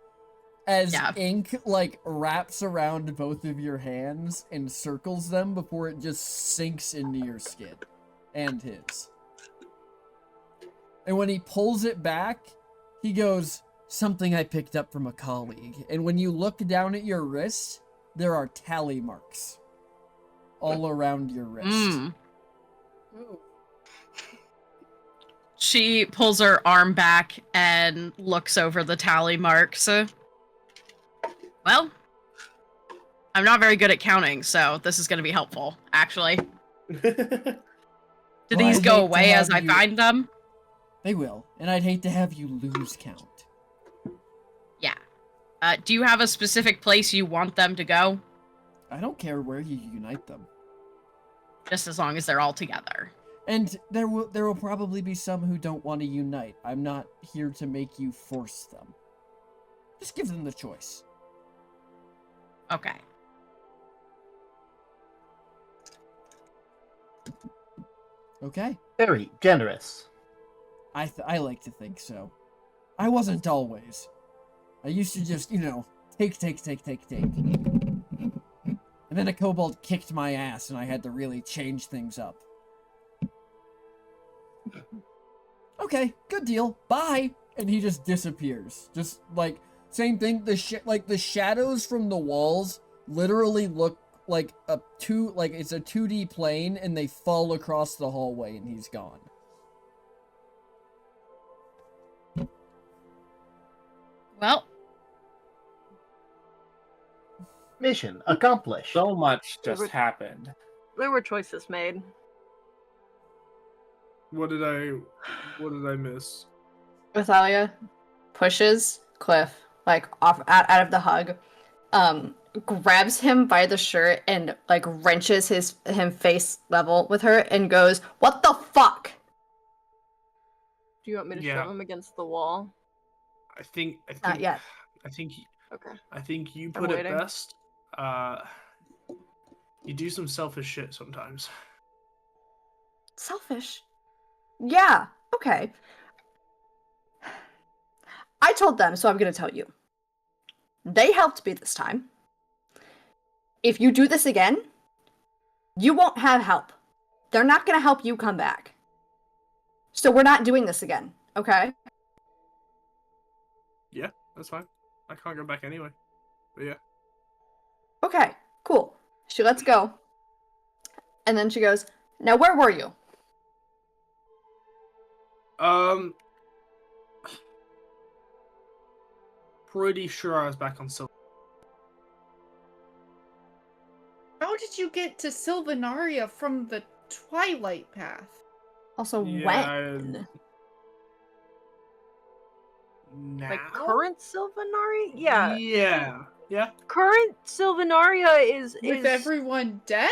As Yeah. ink, like, wraps around both of your hands and circles them before it just sinks into your skin. And his. And when he pulls it back, he goes, "Something I picked up from a colleague." And when you look down at your wrist, there are tally marks all around your wrist. Mm. She pulls her arm back and looks over the tally marks. Well, I'm not very good at counting, so this is going to be helpful, actually. Do Well, these I'd go hate to away as have I you- find them? They will, and I'd hate to have you lose count. Yeah. Do you have a specific place you want them to go? I don't care where you unite them. Just as long as they're all together. And there will probably be some who don't want to unite. I'm not here to make you force them. Just give them the choice. Okay. Okay? Very generous. I like to think so. I wasn't always. I used to just, take. And then a kobold kicked my ass and I had to really change things up. Okay, good deal. Bye. And he just disappears. Just like same thing. The shadows from the walls literally look like it's a 2D plane, and they fall across the hallway, and he's gone. Well, Mission accomplished. So much just Over- happened. there were choices made. What did I miss? Othalia pushes Cliff like off out of the hug, grabs him by the shirt and like wrenches him face level with her and goes, "What the fuck?" Do you want me to Yeah. shove him against the wall? I think Not yet. I think Okay. I think you I'm put it waiting. best. You do some selfish shit sometimes. Selfish. Yeah, okay. I told them, so I'm gonna tell you. They helped me this time. If you do this again, you won't have help. They're not gonna help you come back. So we're not doing this again, okay? Yeah, that's fine. I can't go back anyway. But yeah. Okay, cool. She lets go. And then she goes, now where were you? Pretty sure I was back on Silver. How did you get to Sylvanaria from the Twilight Path? Also, Yeah, when? Now? Like current Sylvanaria? Yeah. Yeah. Current Sylvanaria is With everyone dead?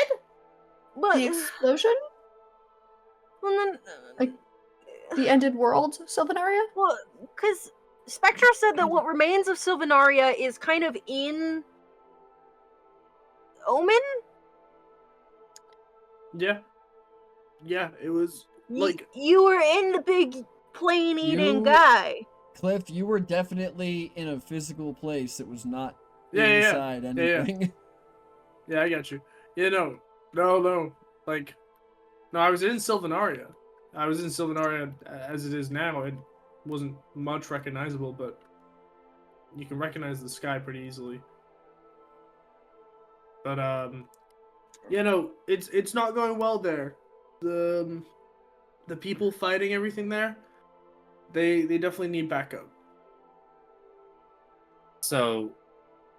but The explosion? well, then, Like, the ended world, Sylvanaria? well, because Spectra said that what remains of Sylvanaria is kind of in Omen. Yeah. Yeah, it was like You were in the big plane-eating You- guy. Cliff, you were definitely in a physical place that was not Yeah. inside Yeah. anything. Yeah, I got you. Yeah, no. Like, no, I was in Sylvanaria. I was in Sylvanaria as it is now. It wasn't much recognizable, but you can recognize the sky pretty easily. But yeah, no, it's not going well there. The people fighting everything there, they definitely need backup. So,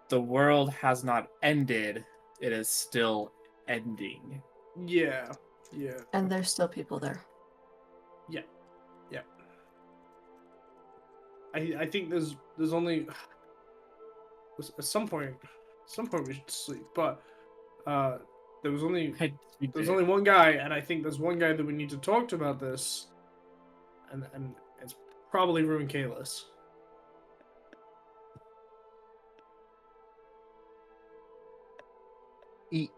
the world has not ended. It is still ending. Yeah. And there's still people there. Yeah. I think there's only at some point we should sleep, but there's only one guy, and I think there's one guy that we need to talk to about this, and it's probably Ruin Kalis.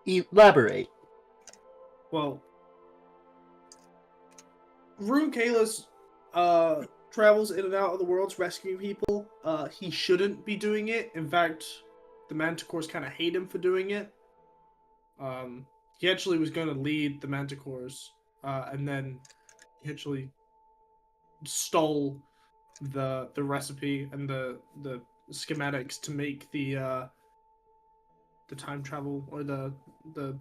Elaborate. Well, Ruin Kalis travels in and out of the worlds rescuing people. He shouldn't be doing it. In fact, the Manticores kind of hate him for doing it. He actually was going to lead the Manticores, and then he actually stole the recipe and the schematics to make the time travel or the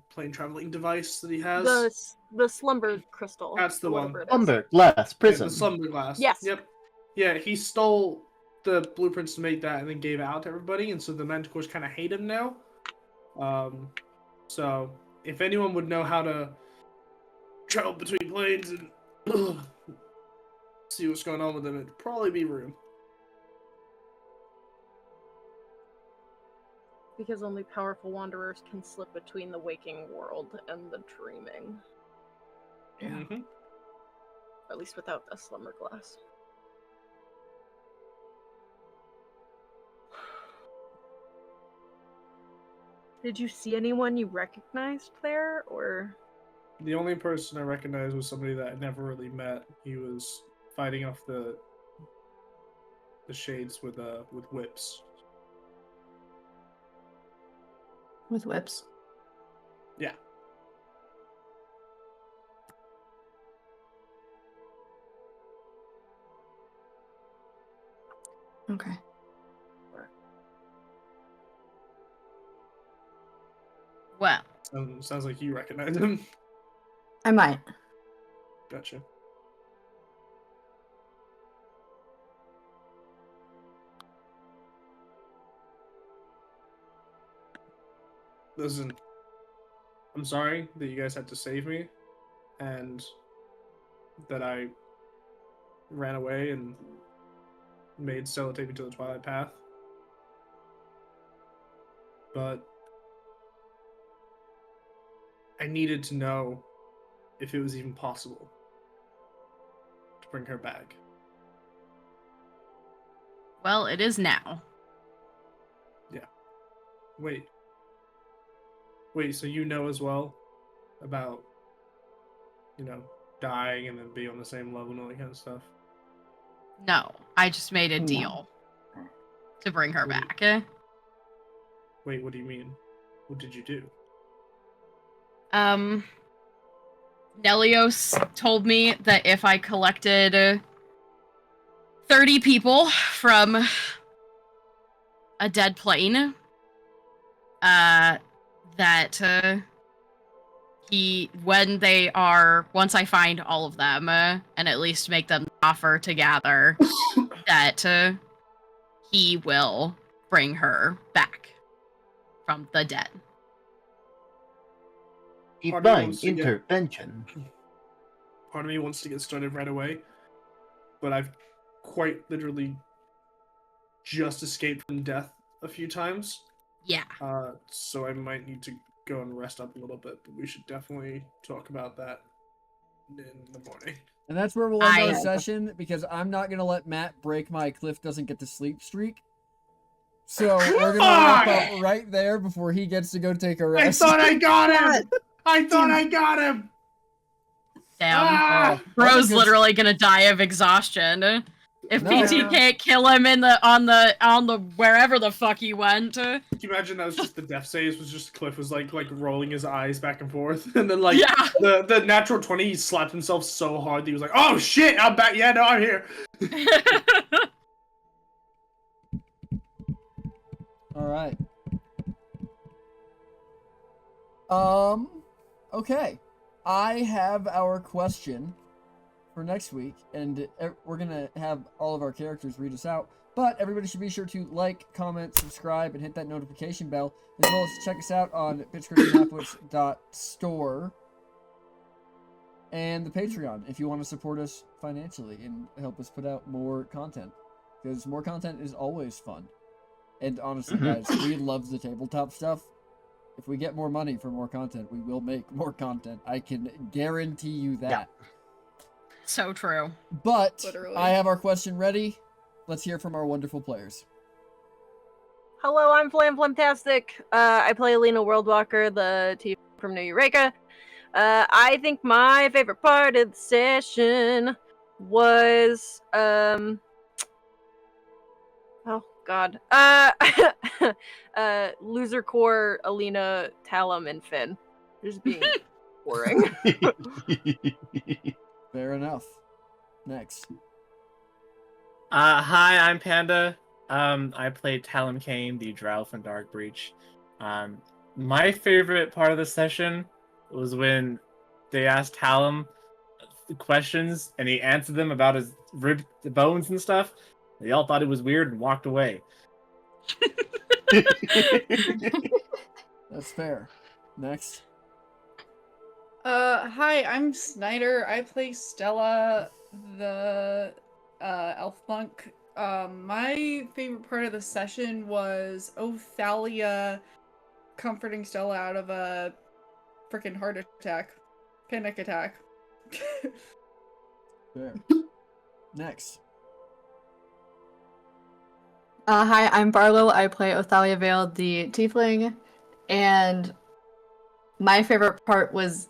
plane traveling device that he has. The slumber crystal. That's the or one. whatever it is. Slumber, glass, Yeah, prism. the slumber glass. Yes. Yep. Yeah, he stole the blueprints to make that and then gave it out to everybody, and so the Manticores kind of hate him now. So if anyone would know how to travel between planes and see what's going on with them, it'd probably be Rune. Because only powerful wanderers can slip between the waking world and the dreaming. Yeah. Mm-hmm. At least without a slumber glass. Did you see anyone you recognized there, or? The only person I recognized was somebody that I never really met. He was fighting off the shades with whips. With whips. Yeah. Okay. Well, Sounds like you recognize him. I might. Gotcha. Listen, I'm sorry that you guys had to save me, and that I ran away and made Stella take me to the Twilight Path. But I needed to know if it was even possible to bring her back. well, it is now. Wait. Wait, so you know as well about, dying and then be on the same level and all that kind of stuff? No, I just made a No. deal to bring her What do you- back. Wait, what do you mean? What did you do? Nelios told me that if I collected 30 people from a dead plane, that once I find all of them, and at least make them offer to gather, that he will bring her back from the dead. Divine wants to get- intervention. Part of me wants to get started right away, but I've quite literally just escaped from death a few times. Yeah. So I might need to go and rest up a little bit, but we should definitely talk about that in the morning. And that's where we'll end our I- session, because I'm not going to let Matt break my Cliff doesn't get to sleep streak. So we're going to wrap up right there before he gets to go take a I rest. thought I got him! I thought I got him! Damn. Ah! Bro's Good- literally gonna die of exhaustion. If No. PT can't kill him on the wherever the fuck he went. Can you imagine that was just the death saves? Was just Cliff was like rolling his eyes back and forth, and then Yeah. the natural 20, he slapped himself so hard that he was like, "Oh shit, I'm back! Yeah, no, I'm here." All right. Okay. I have our question for next week, and we're gonna have all of our characters read us out. But everybody should be sure to like, comment, subscribe, and hit that notification bell, as well as check us out on bitchcraftinapolis.store and the Patreon if you want to support us financially and help us put out more content, because more content is always fun. And honestly, guys, we love the tabletop stuff. If we get more money for more content, we will make more content. I can guarantee you that. Yeah. So true. But Literally. I have our question ready. Let's hear from our wonderful players. Hello, I'm Flamtastic. I play Alina Worldwalker, the team from New Eureka. I think my favorite part of the session was oh god. Loser Core, Alina, Talum, and Finn. Just being boring. Fair enough. Next. Hi, I'm Panda. I played Talon Kane, the Drow from Dark Breach. My favorite part of the session was when they asked Talon questions and he answered them about his ripped bones and stuff. They all thought it was weird and walked away. That's fair. Next. Hi, I'm Snyder. I play Stella, the elf monk. My favorite part of the session was Othalia comforting Stella out of a freaking panic attack. Fair. Next. Hi, I'm Barlow. I play Othalia Vale, the tiefling, and my favorite part was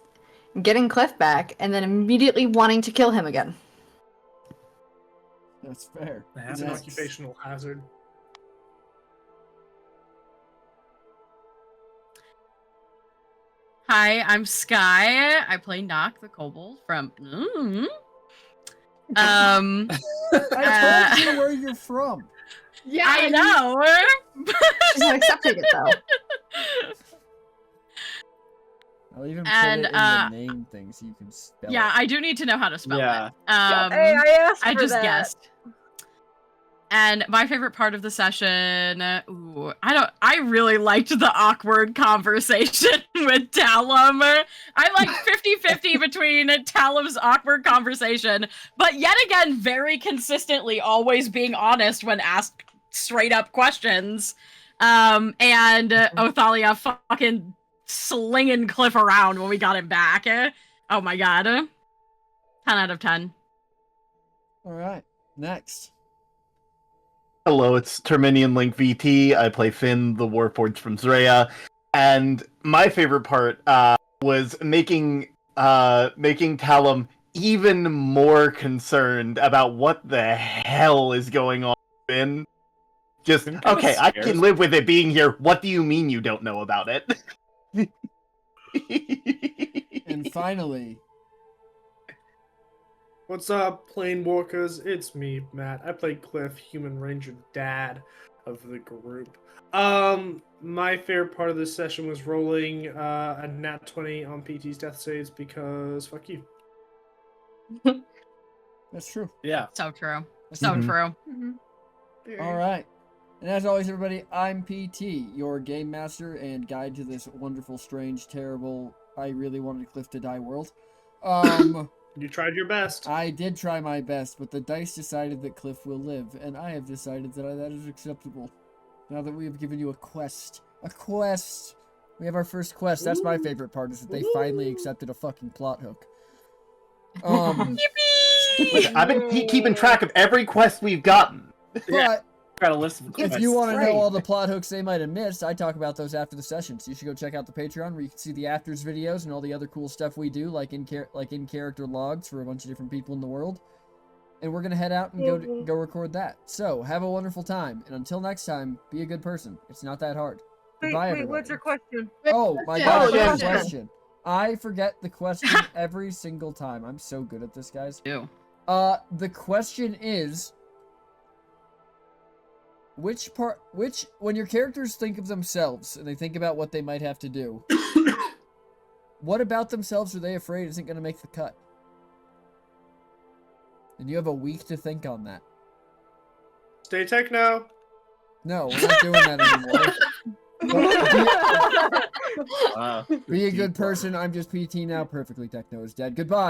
getting Cliff back and then immediately wanting to kill him again. That's fair. It's an occupational hazard. Hi, I'm Sky. I play Knock the Kobold from. I told you where you're from. Yeah, I know. She's not accepting it though. I'll even put And, it in the name thing so you can spell Yeah, it. I do need to know how to spell Yeah. it. Hey, I asked I for just that. guessed. And my favorite part of the session, I really liked the awkward conversation with Talum. I like 50-50 between Talum's awkward conversation, but yet again, very consistently always being honest when asked straight up questions. And Othalia fucking slinging Cliff around when we got him back. Oh my god. 10 out of 10. Alright. Next. Hello, it's Terminian Link VT. I play Finn, the Warforged from Zrea. And my favorite part was making Talum even more concerned about what the hell is going on. Finn. Just Finn kinda okay, I scares can me. live with it being here. What do you mean you don't know about it? And finally, What's up, Planewalkers? It's me, Matt. I play Cliff, Human Ranger Dad of the group. My favorite part of this session was rolling a nat 20 on PT's death saves because fuck you. that's true. Yeah. So true. So Mhm. true. Mm-hmm. All right. And as always, everybody, I'm PT, your game master and guide to this wonderful, strange, terrible, I really wanted Cliff to die world. You tried your best. I did try my best, but the dice decided that Cliff will live, and I have decided that that is acceptable. Now that we have given you a quest. A quest! We have our first quest. That's my favorite part, is that they finally accepted a fucking plot hook. Listen, I've been keeping track of every quest we've gotten. But Got a list of if quests. you want to know Great. all the plot hooks they might have missed, I talk about those after the session. So you should go check out the Patreon where you can see the afters videos and all the other cool stuff we do, like in character logs for a bunch of different people in the world. And we're gonna head out and go record that. So have a wonderful time, and until next time, be a good person. It's not that hard. Goodbye, everybody. What's your question? Oh my Yeah, god, oh, the yeah. question. I forget the question every single time. I'm so good at this, guys. Ew. The question is, when your characters think of themselves and they think about what they might have to do, what about themselves are they afraid isn't going to make the cut? And you have a week to think on that. Stay techno. No, we're not doing that anymore. Wow. Be a good person. I'm just PT now. Perfectly Techno is dead. Goodbye.